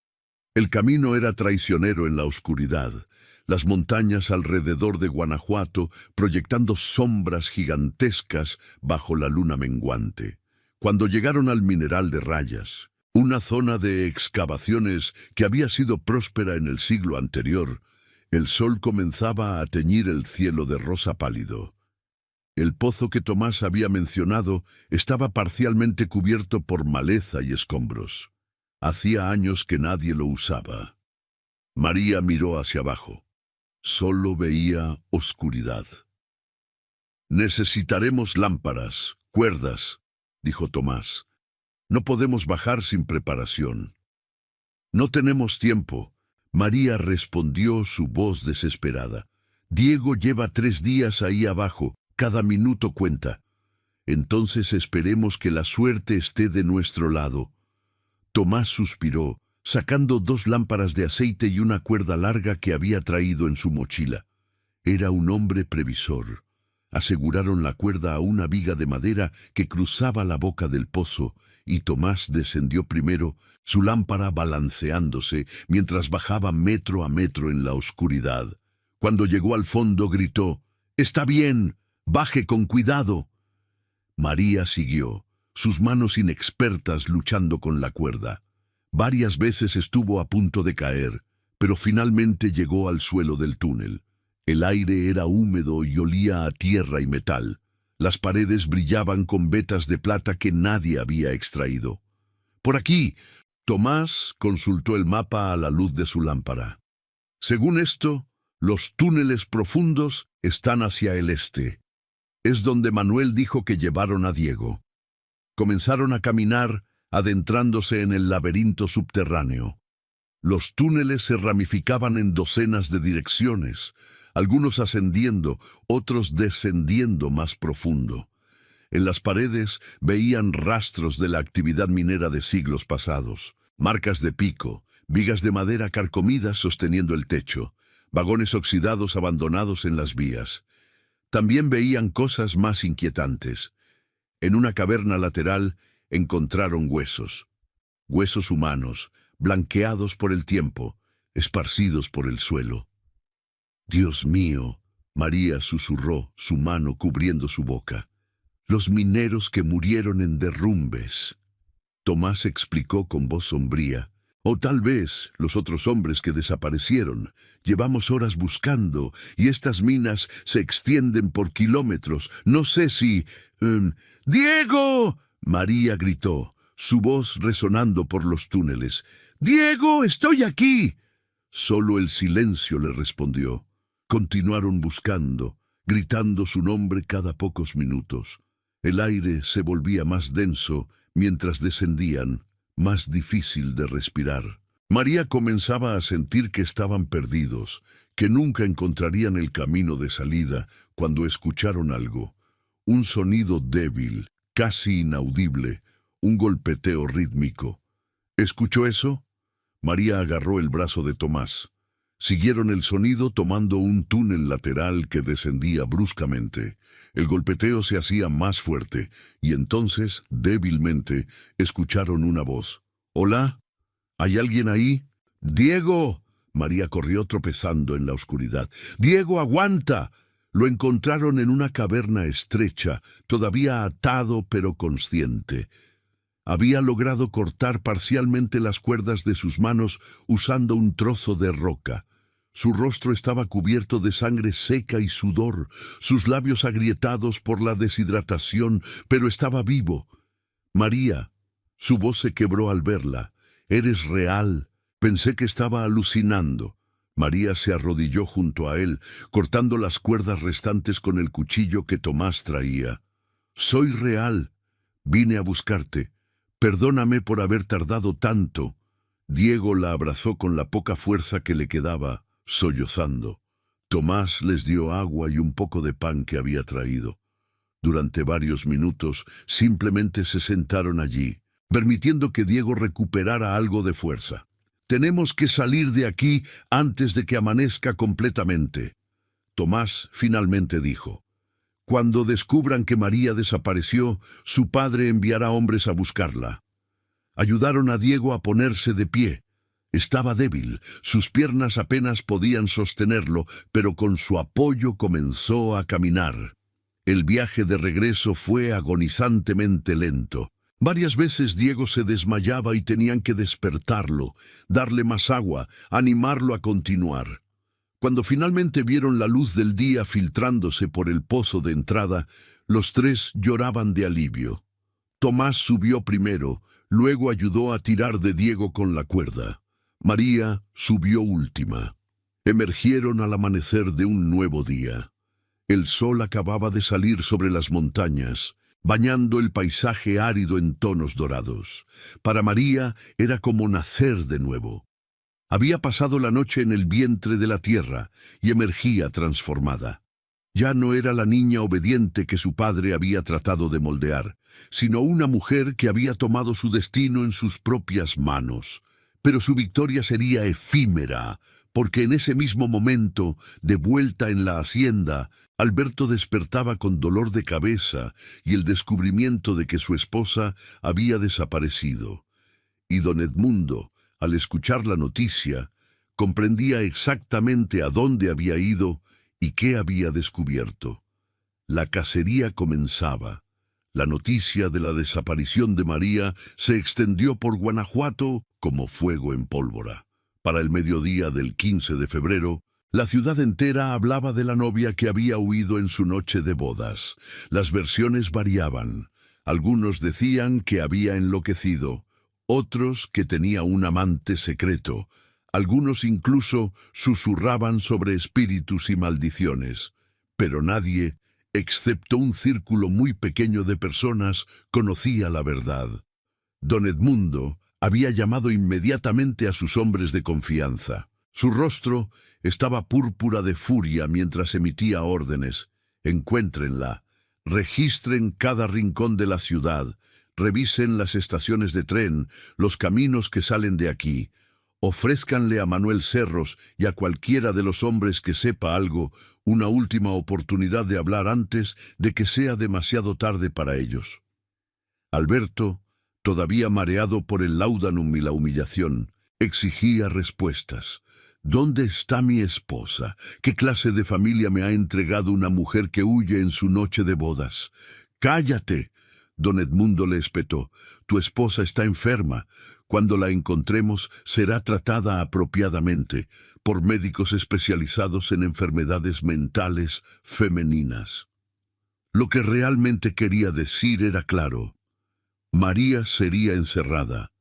El camino era traicionero en la oscuridad, las montañas alrededor de Guanajuato proyectando sombras gigantescas bajo la luna menguante. Cuando llegaron al mineral de rayas, una zona de excavaciones que había sido próspera en el siglo anterior, el sol comenzaba a teñir el cielo de rosa pálido. El pozo que Tomás había mencionado estaba parcialmente cubierto por maleza y escombros. Hacía años que nadie lo usaba. María miró hacia abajo. Solo veía oscuridad. Necesitaremos lámparas, cuerdas, dijo Tomás. No podemos bajar sin preparación. No tenemos tiempo, María respondió, su voz desesperada. Diego lleva 3 días ahí abajo, cada minuto cuenta. Entonces esperemos que la suerte esté de nuestro lado. Tomás suspiró, sacando 2 lámparas de aceite y una cuerda larga que había traído en su mochila. Era un hombre previsor. Aseguraron la cuerda a una viga de madera que cruzaba la boca del pozo, y Tomás descendió primero, su lámpara balanceándose mientras bajaba metro a metro en la oscuridad. Cuando llegó al fondo gritó: «¡Está bien! ¡Baje con cuidado!». María siguió, sus manos inexpertas luchando con la cuerda. Varias veces estuvo a punto de caer, pero finalmente llegó al suelo del túnel. El aire era húmedo y olía a tierra y metal. Las paredes brillaban con vetas de plata que nadie había extraído. «Por aquí», Tomás consultó el mapa a la luz de su lámpara. Según esto, los túneles profundos están hacia el este. Es donde Manuel dijo que llevaron a Diego. Comenzaron a caminar, adentrándose en el laberinto subterráneo. Los túneles se ramificaban en docenas de direcciones, algunos ascendiendo, otros descendiendo más profundo. En las paredes veían rastros de la actividad minera de siglos pasados, marcas de pico, vigas de madera carcomidas sosteniendo el techo, vagones oxidados abandonados en las vías. También veían cosas más inquietantes. En una caverna lateral encontraron huesos humanos, blanqueados por el tiempo, esparcidos por el suelo. «Dios mío», María susurró, su mano cubriendo su boca. «Los mineros que murieron en derrumbes». Tomás explicó con voz sombría. O tal vez los otros hombres que desaparecieron. Llevamos horas buscando y estas minas se extienden por kilómetros. No sé si... ¡Diego! María gritó, su voz resonando por los túneles. ¡Diego, estoy aquí! Solo el silencio le respondió. Continuaron buscando, gritando su nombre cada pocos minutos. El aire se volvía más denso mientras descendían, más difícil de respirar. María comenzaba a sentir que estaban perdidos, que nunca encontrarían el camino de salida cuando escucharon algo. Un sonido débil, casi inaudible, un golpeteo rítmico. ¿Escuchó eso? María agarró el brazo de Tomás. Siguieron el sonido tomando un túnel lateral que descendía bruscamente. El golpeteo se hacía más fuerte y entonces, débilmente, escucharon una voz. «¿Hola? ¿Hay alguien ahí?» «¡Diego!» María corrió tropezando en la oscuridad. «¡Diego, aguanta!» Lo encontraron en una caverna estrecha, todavía atado pero consciente. Había logrado cortar parcialmente las cuerdas de sus manos usando un trozo de roca. Su rostro estaba cubierto de sangre seca y sudor, sus labios agrietados por la deshidratación, pero estaba vivo. «María», su voz se quebró al verla. «Eres real». Pensé que estaba alucinando. María se arrodilló junto a él, cortando las cuerdas restantes con el cuchillo que Tomás traía. «Soy real. Vine a buscarte. Perdóname por haber tardado tanto». Diego la abrazó con la poca fuerza que le quedaba, sollozando. Tomás les dio agua y un poco de pan que había traído. Durante varios minutos simplemente se sentaron allí, permitiendo que Diego recuperara algo de fuerza. «Tenemos que salir de aquí antes de que amanezca completamente», Tomás finalmente dijo. «Cuando descubran que María desapareció, su padre enviará hombres a buscarla». Ayudaron a Diego a ponerse de pie. Estaba débil, sus piernas apenas podían sostenerlo, pero con su apoyo comenzó a caminar. El viaje de regreso fue agonizantemente lento. Varias veces Diego se desmayaba y tenían que despertarlo, darle más agua, animarlo a continuar. Cuando finalmente vieron la luz del día filtrándose por el pozo de entrada, los tres lloraban de alivio. Tomás subió primero, luego ayudó a tirar de Diego con la cuerda. María subió última. Emergieron al amanecer de un nuevo día. El sol acababa de salir sobre las montañas, bañando el paisaje árido en tonos dorados. Para María era como nacer de nuevo. Había pasado la noche en el vientre de la tierra y emergía transformada. Ya no era la niña obediente que su padre había tratado de moldear, sino una mujer que había tomado su destino en sus propias manos. Pero su victoria sería efímera, porque en ese mismo momento, de vuelta en la hacienda, Alberto despertaba con dolor de cabeza y el descubrimiento de que su esposa había desaparecido. Y don Edmundo, al escuchar la noticia, comprendía exactamente a dónde había ido y qué había descubierto. La cacería comenzaba. La noticia de la desaparición de María se extendió por Guanajuato como fuego en pólvora. Para el mediodía del 15 de febrero, la ciudad entera hablaba de la novia que había huido en su noche de bodas. Las versiones variaban. Algunos decían que había enloquecido, otros que tenía un amante secreto. Algunos incluso susurraban sobre espíritus y maldiciones. Pero nadie, excepto un círculo muy pequeño de personas, conocía la verdad. Don Edmundo había llamado inmediatamente a sus hombres de confianza. Su rostro estaba púrpura de furia mientras emitía órdenes. Encuéntrenla, registren cada rincón de la ciudad, revisen las estaciones de tren, los caminos que salen de aquí. Ofrézcanle a Manuel Cerros y a cualquiera de los hombres que sepa algo una última oportunidad de hablar antes de que sea demasiado tarde para ellos. Alberto, todavía mareado por el laudanum y la humillación, exigía respuestas. ¿Dónde está mi esposa? ¿Qué clase de familia me ha entregado una mujer que huye en su noche de bodas? ¡Cállate! Don Edmundo le espetó. Tu esposa está enferma. Cuando la encontremos, será tratada apropiadamente por médicos especializados en enfermedades mentales femeninas. Lo que realmente quería decir era claro. María sería encerrada,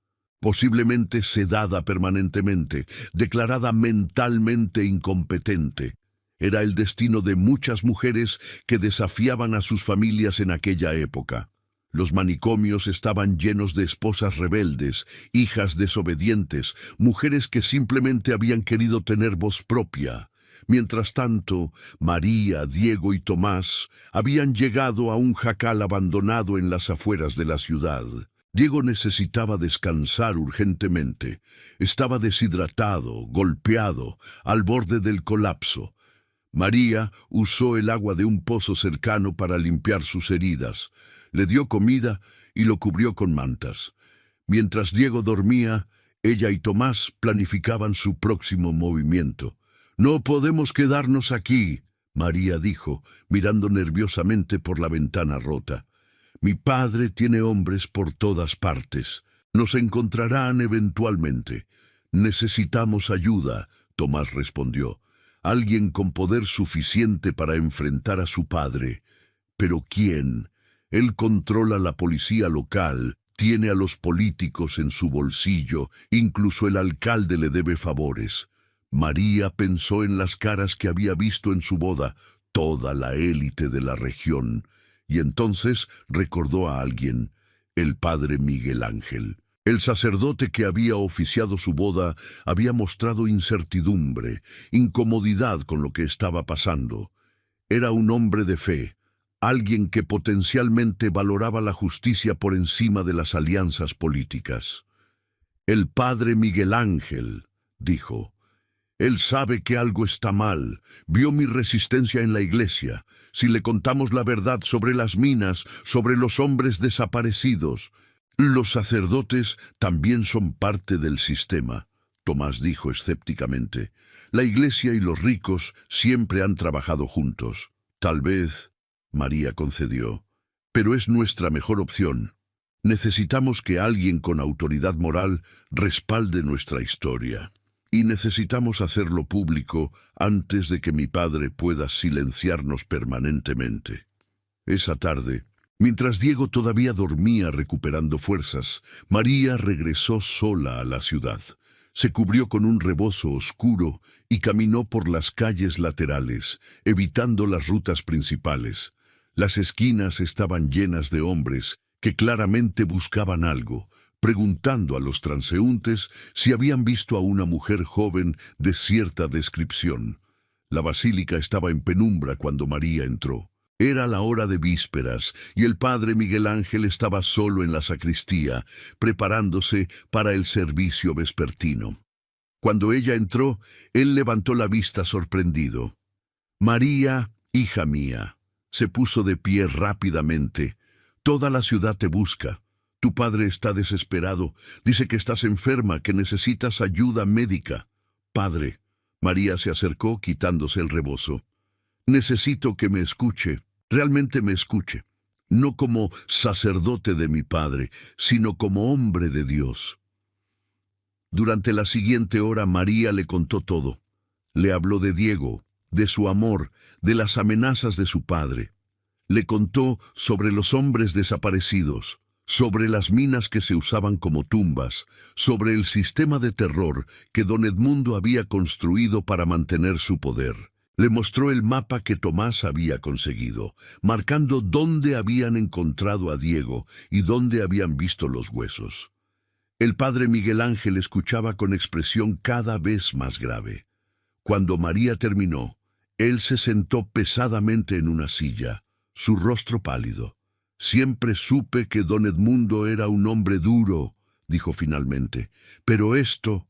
posiblemente sedada permanentemente, declarada mentalmente incompetente. Era el destino de muchas mujeres que desafiaban a sus familias en aquella época. Los manicomios estaban llenos de esposas rebeldes, hijas desobedientes, mujeres que simplemente habían querido tener voz propia. Mientras tanto, María, Diego y Tomás habían llegado a un jacal abandonado en las afueras de la ciudad. Diego necesitaba descansar urgentemente. Estaba deshidratado, golpeado, al borde del colapso. María usó el agua de un pozo cercano para limpiar sus heridas. Le dio comida y lo cubrió con mantas. Mientras Diego dormía, ella y Tomás planificaban su próximo movimiento. «No podemos quedarnos aquí», María dijo, mirando nerviosamente por la ventana rota. «Mi padre tiene hombres por todas partes. Nos encontrarán eventualmente. Necesitamos ayuda», Tomás respondió. «Alguien con poder suficiente para enfrentar a su padre. ¿Pero quién? Él controla la policía local, tiene a los políticos en su bolsillo, incluso el alcalde le debe favores». María pensó en las caras que había visto en su boda, toda la élite de la región, y entonces recordó a alguien, el padre Miguel Ángel. El sacerdote que había oficiado su boda había mostrado incertidumbre, incomodidad con lo que estaba pasando. Era un hombre de fe, alguien que potencialmente valoraba la justicia por encima de las alianzas políticas. «El padre Miguel Ángel», dijo. «Él sabe que algo está mal. Vio mi resistencia en la iglesia. Si le contamos la verdad sobre las minas, sobre los hombres desaparecidos». «Los sacerdotes también son parte del sistema», Tomás dijo escépticamente. «La iglesia y los ricos siempre han trabajado juntos». «Tal vez», María concedió, «pero es nuestra mejor opción. Necesitamos que alguien con autoridad moral respalde nuestra historia. Y necesitamos hacerlo público antes de que mi padre pueda silenciarnos permanentemente». Esa tarde, mientras Diego todavía dormía recuperando fuerzas, María regresó sola a la ciudad. Se cubrió con un rebozo oscuro y caminó por las calles laterales, evitando las rutas principales. Las esquinas estaban llenas de hombres que claramente buscaban algo, preguntando a los transeúntes si habían visto a una mujer joven de cierta descripción. La basílica estaba en penumbra cuando María entró. Era la hora de vísperas y el padre Miguel Ángel estaba solo en la sacristía, preparándose para el servicio vespertino. Cuando ella entró, él levantó la vista sorprendido. «María, hija mía», se puso de pie rápidamente. «Toda la ciudad te busca. Tu padre está desesperado. Dice que estás enferma, que necesitas ayuda médica». «Padre», María se acercó quitándose el rebozo. «Necesito que me escuche, realmente me escuche. No como sacerdote de mi padre, sino como hombre de Dios». Durante la siguiente hora María le contó todo. Le habló de Diego, de su amor, de las amenazas de su padre. Le contó sobre los hombres desaparecidos, sobre las minas que se usaban como tumbas, sobre el sistema de terror que don Edmundo había construido para mantener su poder. Le mostró el mapa que Tomás había conseguido, marcando dónde habían encontrado a Diego y dónde habían visto los huesos. El padre Miguel Ángel escuchaba con expresión cada vez más grave. Cuando María terminó, él se sentó pesadamente en una silla, su rostro pálido. «Siempre supe que don Edmundo era un hombre duro», dijo finalmente, «pero esto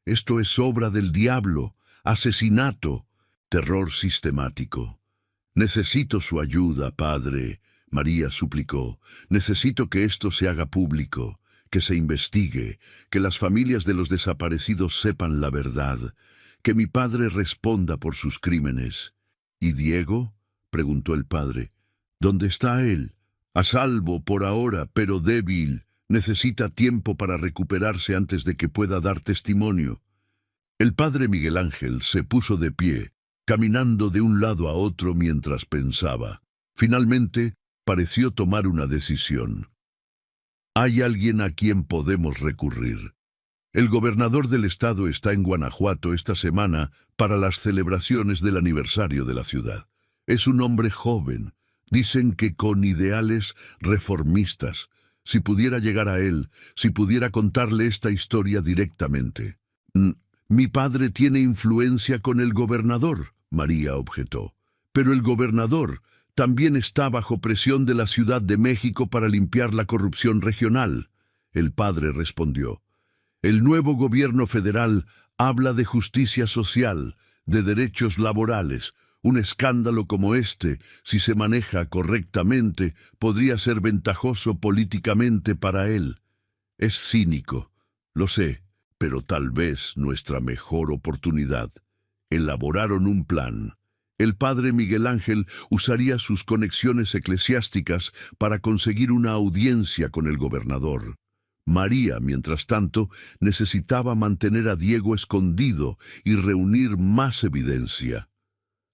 es obra del diablo, asesinato, terror sistemático. Necesito su ayuda, padre», María suplicó. «Necesito que esto se haga público, que se investigue, que las familias de los desaparecidos sepan la verdad, que mi padre responda por sus crímenes». «¿Y Diego?», preguntó el padre. «¿Dónde está él? A salvo por ahora, pero débil. Necesita tiempo para recuperarse antes de que pueda dar testimonio. El padre Miguel Ángel se puso de pie, caminando de un lado a otro mientras pensaba. Finalmente, pareció tomar una decisión. Hay alguien a quien podemos recurrir. El gobernador del estado está en Guanajuato esta semana para las celebraciones del aniversario de la ciudad. Es un hombre joven, dicen que con ideales reformistas. Si pudiera llegar a él, si pudiera contarle esta historia directamente. Mi padre tiene influencia con el gobernador, María objetó. Pero el gobernador también está bajo presión de la Ciudad de México para limpiar la corrupción regional. El padre respondió. El nuevo gobierno federal habla de justicia social, de derechos laborales. Un escándalo como este, si se maneja correctamente, podría ser ventajoso políticamente para él. Es cínico, lo sé, pero tal vez nuestra mejor oportunidad. Elaboraron un plan. El padre Miguel Ángel usaría sus conexiones eclesiásticas para conseguir una audiencia con el gobernador. María, mientras tanto, necesitaba mantener a Diego escondido y reunir más evidencia.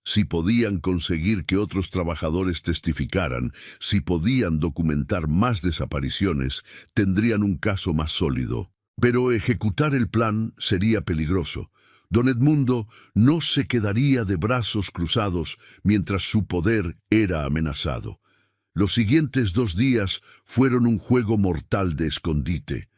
Si podían conseguir que otros trabajadores testificaran, si podían documentar más desapariciones, tendrían un caso más sólido. Pero ejecutar el plan sería peligroso. Don Edmundo no se quedaría de brazos cruzados mientras su poder era amenazado. Los siguientes 2 días fueron un juego mortal de escondite.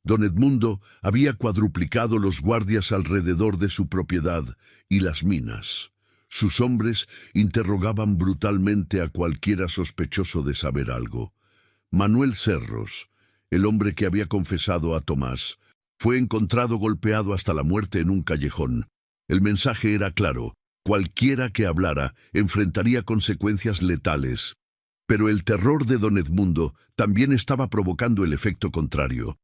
Don Edmundo había cuadruplicado los guardias alrededor de su propiedad y las minas. Sus hombres interrogaban brutalmente a cualquiera sospechoso de saber algo. Manuel Cerros, el hombre que había confesado a Tomás, fue encontrado golpeado hasta la muerte en un callejón. El mensaje era claro: cualquiera que hablara enfrentaría consecuencias letales. Pero el terror de don Edmundo también estaba provocando el efecto contrario.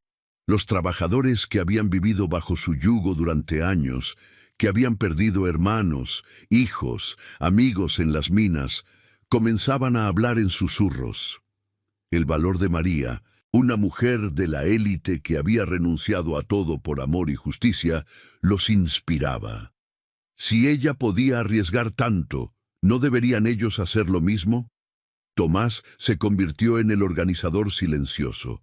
Los trabajadores que habían vivido bajo su yugo durante años, que habían perdido hermanos, hijos, amigos en las minas, comenzaban a hablar en susurros. El valor de María, una mujer de la élite que había renunciado a todo por amor y justicia, los inspiraba. Si ella podía arriesgar tanto, ¿no deberían ellos hacer lo mismo? Tomás se convirtió en el organizador silencioso.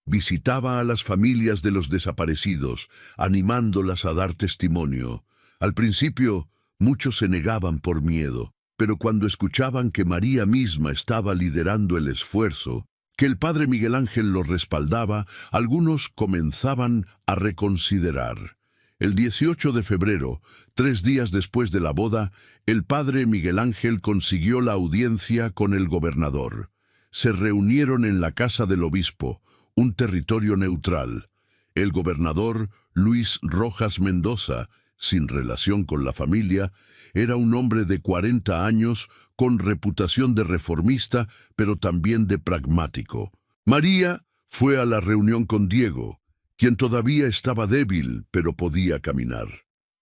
Visitaba a las familias de los desaparecidos, animándolas a dar testimonio. Al principio, muchos se negaban por miedo, pero cuando escuchaban que María misma estaba liderando el esfuerzo, que el padre Miguel Ángel lo respaldaba, algunos comenzaban a reconsiderar. El 18 de febrero, 3 días después de la boda, el padre Miguel Ángel consiguió la audiencia con el gobernador. Se reunieron en la casa del obispo, un territorio neutral. El gobernador, Luis Rojas Mendoza, sin relación con la familia, era un hombre de 40 años con reputación de reformista, pero también de pragmático. María fue a la reunión con Diego, quien todavía estaba débil, pero podía caminar.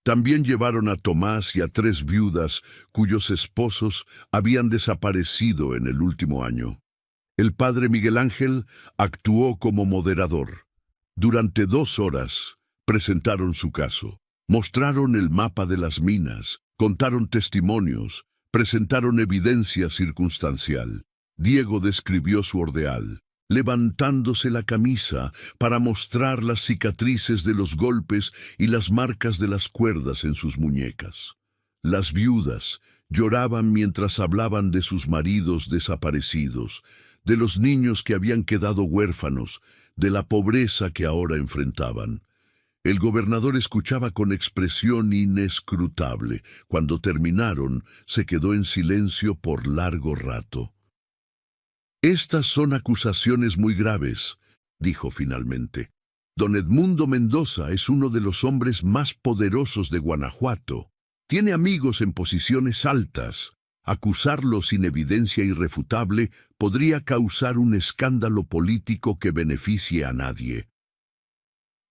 También llevaron a Tomás y a 3 viudas cuyos esposos habían desaparecido en el último año. El padre Miguel Ángel actuó como moderador. Durante 2 horas presentaron su caso. Mostraron el mapa de las minas, contaron testimonios, presentaron evidencia circunstancial. Diego describió su ordeal, levantándose la camisa para mostrar las cicatrices de los golpes y las marcas de las cuerdas en sus muñecas. Las viudas lloraban mientras hablaban de sus maridos desaparecidos, de los niños que habían quedado huérfanos, de la pobreza que ahora enfrentaban. El gobernador escuchaba con expresión inescrutable. Cuando terminaron, se quedó en silencio por largo rato. «Estas son acusaciones muy graves», dijo finalmente. «Don Edmundo Mendoza es uno de los hombres más poderosos de Guanajuato. Tiene amigos en posiciones altas. Acusarlo sin evidencia irrefutable podría causar un escándalo político que beneficie a nadie».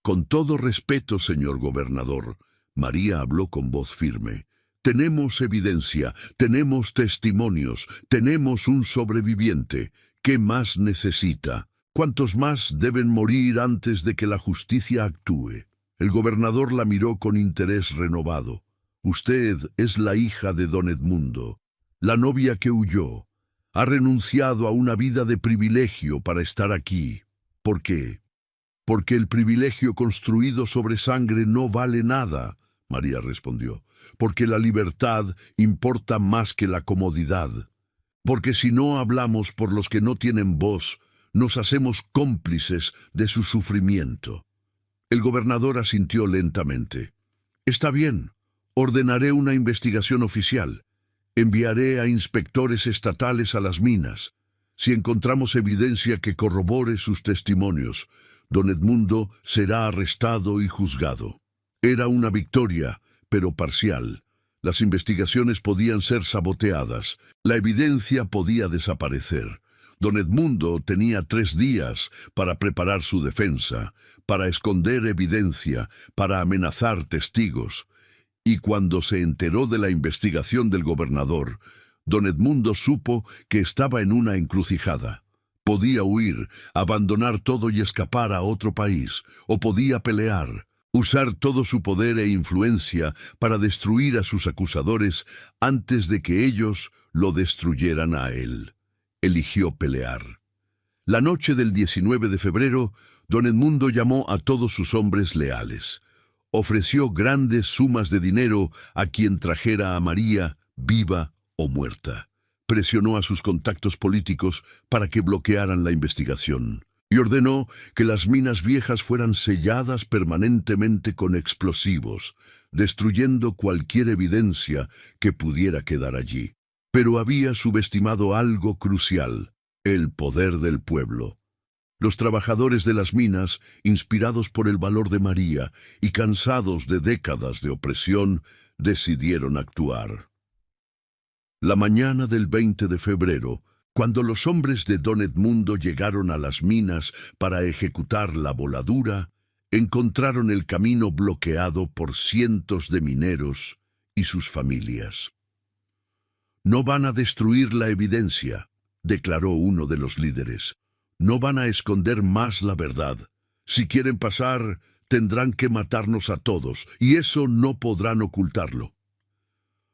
«Con todo respeto, señor gobernador», María habló con voz firme, «tenemos evidencia, tenemos testimonios, tenemos un sobreviviente. ¿Qué más necesita? ¿Cuántos más deben morir antes de que la justicia actúe? El gobernador la miró con interés renovado. Usted es la hija de don Edmundo, la novia que huyó. Ha renunciado a una vida de privilegio para estar aquí. ¿Por qué? Porque el privilegio construido sobre sangre no vale nada, María respondió. Porque la libertad importa más que la comodidad. Porque si no hablamos por los que no tienen voz, nos hacemos cómplices de su sufrimiento. El gobernador asintió lentamente. Está bien, ordenaré una investigación oficial. Enviaré a inspectores estatales a las minas. Si encontramos evidencia que corrobore sus testimonios, don Edmundo será arrestado y juzgado. Era una victoria, pero parcial. Las investigaciones podían ser saboteadas. La evidencia podía desaparecer. Don Edmundo tenía 3 días para preparar su defensa, para esconder evidencia, para amenazar testigos. Y cuando se enteró de la investigación del gobernador, don Edmundo supo que estaba en una encrucijada. Podía huir, abandonar todo y escapar a otro país, o podía pelear, usar todo su poder e influencia para destruir a sus acusadores antes de que ellos lo destruyeran a él. Eligió pelear. La noche del 19 de febrero, don Edmundo llamó a todos sus hombres leales. Ofreció grandes sumas de dinero a quien trajera a María, viva o muerta. Presionó a sus contactos políticos para que bloquearan la investigación y ordenó que las minas viejas fueran selladas permanentemente con explosivos, destruyendo cualquier evidencia que pudiera quedar allí. Pero había subestimado algo crucial: el poder del pueblo. Los trabajadores de las minas, inspirados por el valor de María y cansados de décadas de opresión, decidieron actuar. La mañana del 20 de febrero, cuando los hombres de don Edmundo llegaron a las minas para ejecutar la voladura, encontraron el camino bloqueado por cientos de mineros y sus familias. «No van a destruir la evidencia», declaró uno de los líderes. «No van a esconder más la verdad. Si quieren pasar, tendrán que matarnos a todos, y eso no podrán ocultarlo».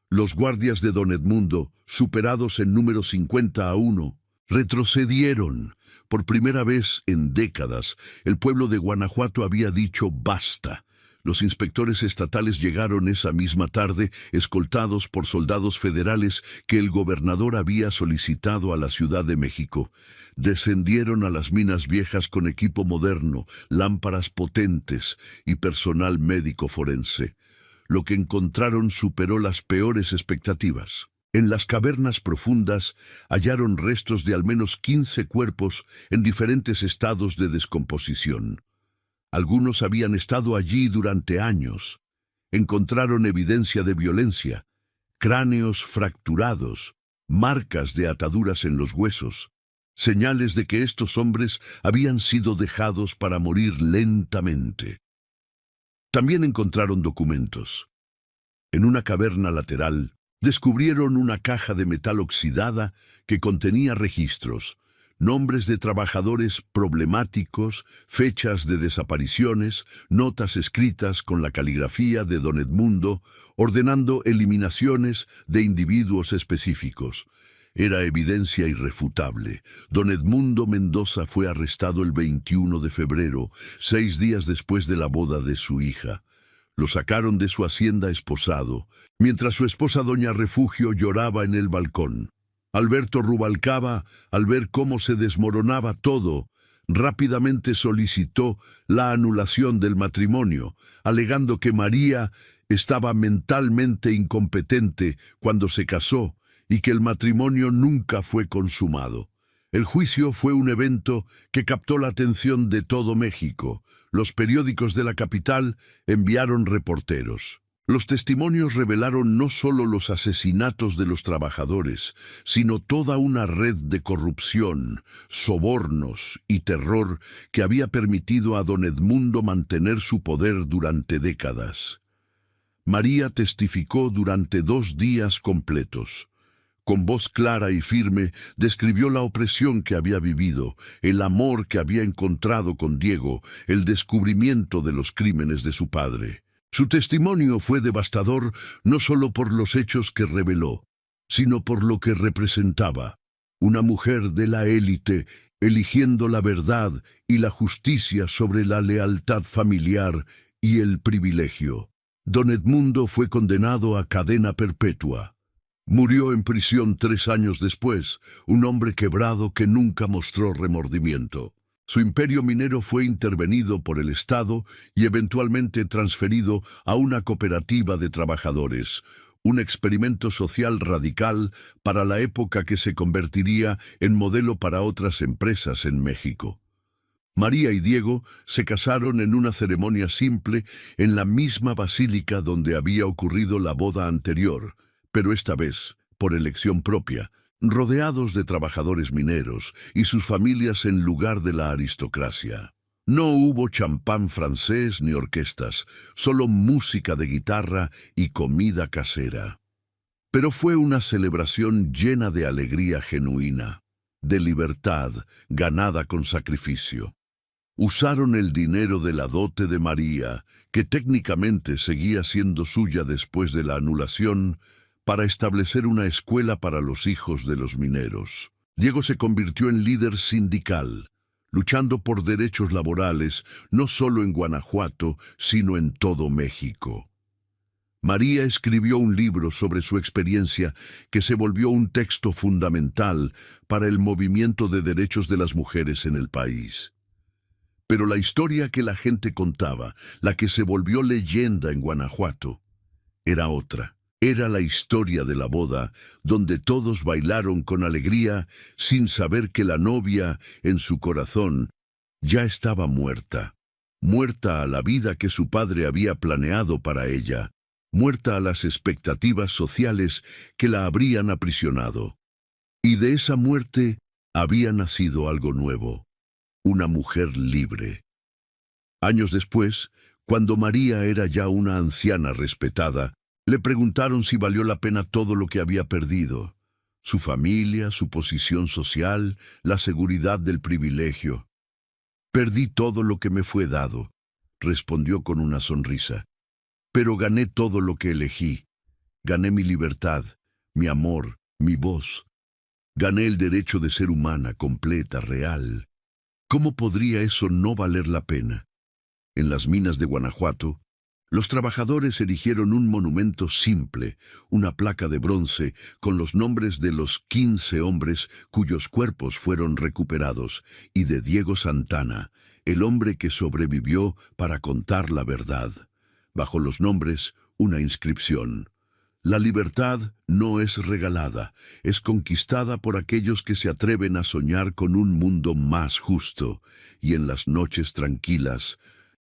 Los guardias de don Edmundo, superados en número 50-1, retrocedieron. Por primera vez en décadas, el pueblo de Guanajuato había dicho basta. Los inspectores estatales llegaron esa misma tarde, escoltados por soldados federales que el gobernador había solicitado a la Ciudad de México. Descendieron a las minas viejas con equipo moderno, lámparas potentes y personal médico forense. Lo que encontraron superó las peores expectativas. En las cavernas profundas hallaron restos de al menos 15 cuerpos en diferentes estados de descomposición. Algunos habían estado allí durante años. Encontraron evidencia de violencia, cráneos fracturados, marcas de ataduras en los huesos, señales de que estos hombres habían sido dejados para morir lentamente. También encontraron documentos. En una caverna lateral, descubrieron una caja de metal oxidada que contenía registros, nombres de trabajadores problemáticos, fechas de desapariciones, notas escritas con la caligrafía de don Edmundo, ordenando eliminaciones de individuos específicos. Era evidencia irrefutable. Don Edmundo Mendoza fue arrestado el 21 de febrero, 6 días después de la boda de su hija. Lo sacaron de su hacienda esposado, mientras su esposa doña Refugio lloraba en el balcón. Alberto Rubalcaba, al ver cómo se desmoronaba todo, rápidamente solicitó la anulación del matrimonio, alegando que María estaba mentalmente incompetente cuando se casó y que el matrimonio nunca fue consumado. El juicio fue un evento que captó la atención de todo México. Los periódicos de la capital enviaron reporteros. Los testimonios revelaron no solo los asesinatos de los trabajadores, sino toda una red de corrupción, sobornos y terror que había permitido a don Edmundo mantener su poder durante décadas. María testificó durante 2 días completos. Con voz clara y firme, describió la opresión que había vivido, el amor que había encontrado con Diego, el descubrimiento de los crímenes de su padre. Su testimonio fue devastador no solo por los hechos que reveló, sino por lo que representaba. Una mujer de la élite, eligiendo la verdad y la justicia sobre la lealtad familiar y el privilegio. Don Edmundo fue condenado a cadena perpetua. Murió en prisión 3 años después, un hombre quebrado que nunca mostró remordimiento. Su imperio minero fue intervenido por el Estado y eventualmente transferido a una cooperativa de trabajadores, un experimento social radical para la época que se convertiría en modelo para otras empresas en México. María y Diego se casaron en una ceremonia simple en la misma basílica donde había ocurrido la boda anterior, pero esta vez, por elección propia, rodeados de trabajadores mineros y sus familias en lugar de la aristocracia. No hubo champán francés ni orquestas, solo música de guitarra y comida casera. Pero fue una celebración llena de alegría genuina, de libertad ganada con sacrificio. Usaron el dinero de la dote de María, que técnicamente seguía siendo suya después de la anulación, para establecer una escuela para los hijos de los mineros. Diego se convirtió en líder sindical, luchando por derechos laborales no solo en Guanajuato, sino en todo México. María escribió un libro sobre su experiencia que se volvió un texto fundamental para el movimiento de derechos de las mujeres en el país. Pero la historia que la gente contaba, la que se volvió leyenda en Guanajuato, era otra. Era la historia de la boda, donde todos bailaron con alegría, sin saber que la novia, en su corazón, ya estaba muerta. Muerta a la vida que su padre había planeado para ella, muerta a las expectativas sociales que la habrían aprisionado. Y de esa muerte había nacido algo nuevo, una mujer libre. Años después, cuando María era ya una anciana respetada, le preguntaron si valió la pena todo lo que había perdido, su familia, su posición social, la seguridad del privilegio. «Perdí todo lo que me fue dado», respondió con una sonrisa. «Pero gané todo lo que elegí. Gané mi libertad, mi amor, mi voz. Gané el derecho de ser humana, completa, real. ¿Cómo podría eso no valer la pena?» En las minas de Guanajuato, los trabajadores erigieron un monumento simple, una placa de bronce con los nombres de los 15 hombres cuyos cuerpos fueron recuperados, y de Diego Santana, el hombre que sobrevivió para contar la verdad. Bajo los nombres, una inscripción. La libertad no es regalada, es conquistada por aquellos que se atreven a soñar con un mundo más justo, y en las noches tranquilas,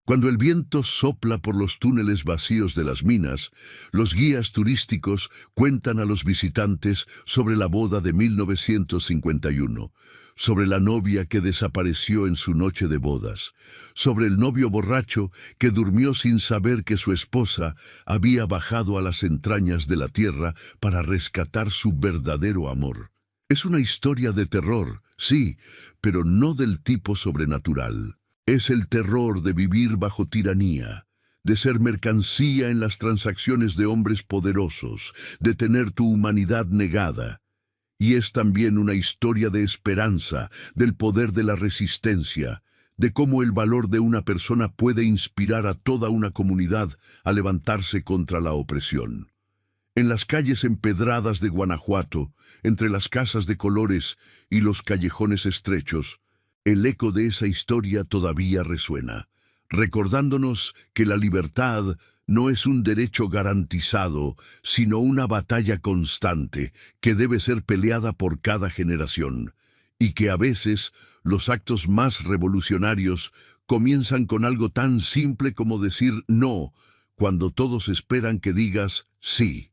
cuando el viento sopla por los túneles vacíos de las minas, los guías turísticos cuentan a los visitantes sobre la boda de 1951, sobre la novia que desapareció en su noche de bodas, sobre el novio borracho que durmió sin saber que su esposa había bajado a las entrañas de la tierra para rescatar su verdadero amor. Es una historia de terror, sí, pero no del tipo sobrenatural. Es el terror de vivir bajo tiranía, de ser mercancía en las transacciones de hombres poderosos, de tener tu humanidad negada. Y es también una historia de esperanza, del poder de la resistencia, de cómo el valor de una persona puede inspirar a toda una comunidad a levantarse contra la opresión. En las calles empedradas de Guanajuato, entre las casas de colores y los callejones estrechos, el eco de esa historia todavía resuena, recordándonos que la libertad no es un derecho garantizado, sino una batalla constante que debe ser peleada por cada generación, y que a veces los actos más revolucionarios comienzan con algo tan simple como decir no, cuando todos esperan que digas sí.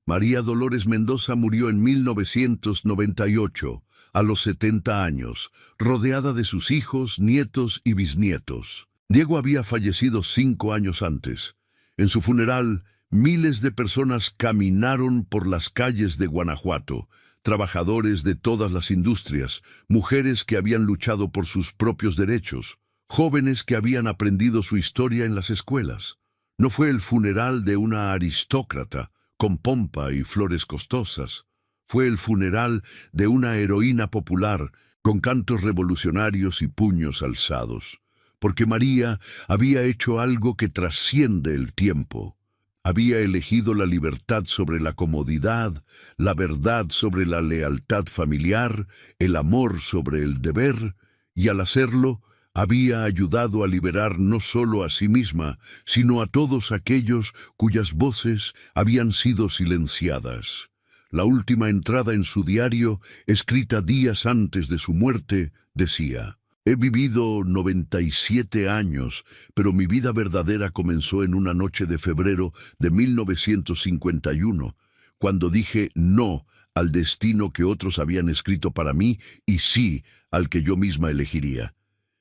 María Dolores Mendoza murió en 1998, a los 70 años, rodeada de sus hijos, nietos y bisnietos. Diego había fallecido 5 años antes. En su funeral, Miles de personas caminaron por las calles de Guanajuato, trabajadores de todas las industrias, mujeres que habían luchado por sus propios derechos, jóvenes que habían aprendido su historia en las escuelas. No fue el funeral de una aristócrata, con pompa y flores costosas. Fue el funeral de una heroína popular, con cantos revolucionarios y puños alzados. Porque María había hecho algo que trasciende el tiempo. Había elegido la libertad sobre la comodidad, la verdad sobre la lealtad familiar, el amor sobre el deber, y al hacerlo, había ayudado a liberar no solo a sí misma, sino a todos aquellos cuyas voces habían sido silenciadas. La última entrada en su diario, escrita días antes de su muerte, decía: «He vivido 97 años, pero mi vida verdadera comenzó en una noche de febrero de 1951, cuando dije no al destino que otros habían escrito para mí y sí al que yo misma elegiría.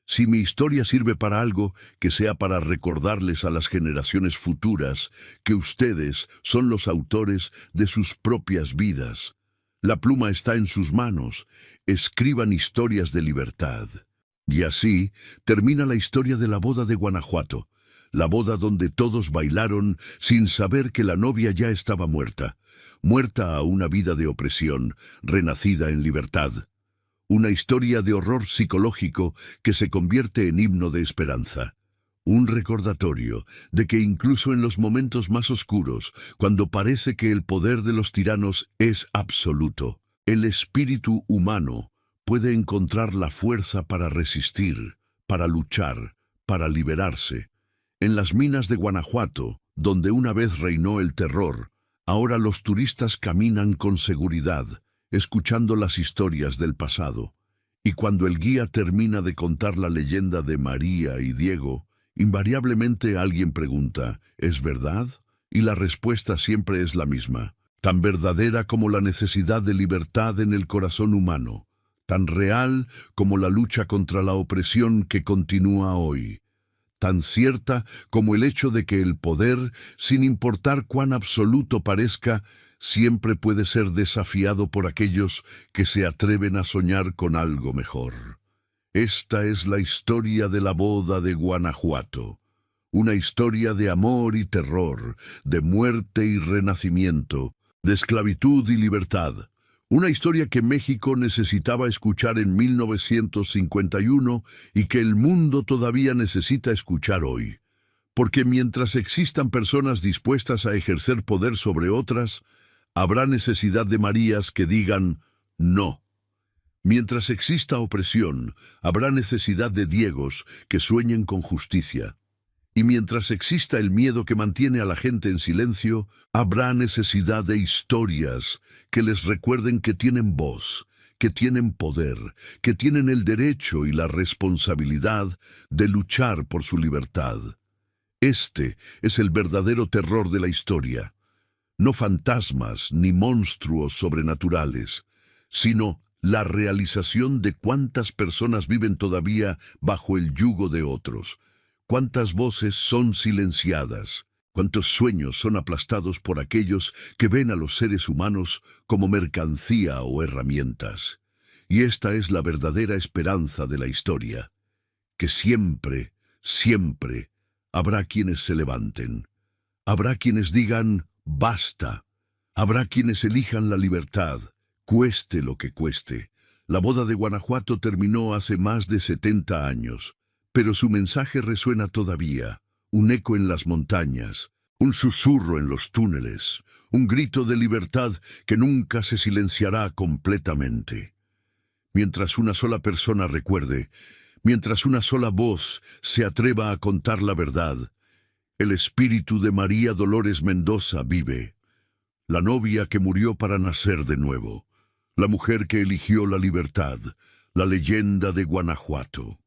Si mi historia sirve para algo, que sea para recordarles a las generaciones futuras que ustedes son los autores de sus propias vidas. La pluma está en sus manos. Escriban historias de libertad». Y así termina la historia de la boda de Guanajuato, la boda donde todos bailaron sin saber que la novia ya estaba muerta, muerta a una vida de opresión, renacida en libertad. Una historia de horror psicológico que se convierte en himno de esperanza. Un recordatorio de que incluso en los momentos más oscuros, cuando parece que el poder de los tiranos es absoluto, el espíritu humano puede encontrar la fuerza para resistir, para luchar, para liberarse. En las minas de Guanajuato, donde una vez reinó el terror, ahora los turistas caminan con seguridad, escuchando las historias del pasado. Y cuando el guía termina de contar la leyenda de María y Diego, invariablemente alguien pregunta: ¿es verdad? Y la respuesta siempre es la misma, tan verdadera como la necesidad de libertad en el corazón humano, tan real como la lucha contra la opresión que continúa hoy, tan cierta como el hecho de que el poder, sin importar cuán absoluto parezca, siempre puede ser desafiado por aquellos que se atreven a soñar con algo mejor. Esta es la historia de la boda de Guanajuato, una historia de amor y terror, de muerte y renacimiento, de esclavitud y libertad. Una historia que México necesitaba escuchar en 1951 y que el mundo todavía necesita escuchar hoy. Porque mientras existan personas dispuestas a ejercer poder sobre otras, habrá necesidad de Marías que digan no. Mientras exista opresión, habrá necesidad de Diegos que sueñen con justicia. Y mientras exista el miedo que mantiene a la gente en silencio, habrá necesidad de historias que les recuerden que tienen voz, que tienen poder, que tienen el derecho y la responsabilidad de luchar por su libertad. Este es el verdadero terror de la historia. No fantasmas ni monstruos sobrenaturales, sino la realización de cuántas personas viven todavía bajo el yugo de otros. Cuántas voces son silenciadas, cuántos sueños son aplastados por aquellos que ven a los seres humanos como mercancía o herramientas. Y esta es la verdadera esperanza de la historia, que siempre, siempre habrá quienes se levanten. Habrá quienes digan basta. Habrá quienes elijan la libertad, cueste lo que cueste. La boda de Guanajuato terminó hace más de 70 años. Pero su mensaje resuena todavía, un eco en las montañas, un susurro en los túneles, un grito de libertad que nunca se silenciará completamente. Mientras una sola persona recuerde, mientras una sola voz se atreva a contar la verdad, el espíritu de María Dolores Mendoza vive, la novia que murió para nacer de nuevo, la mujer que eligió la libertad, la leyenda de Guanajuato.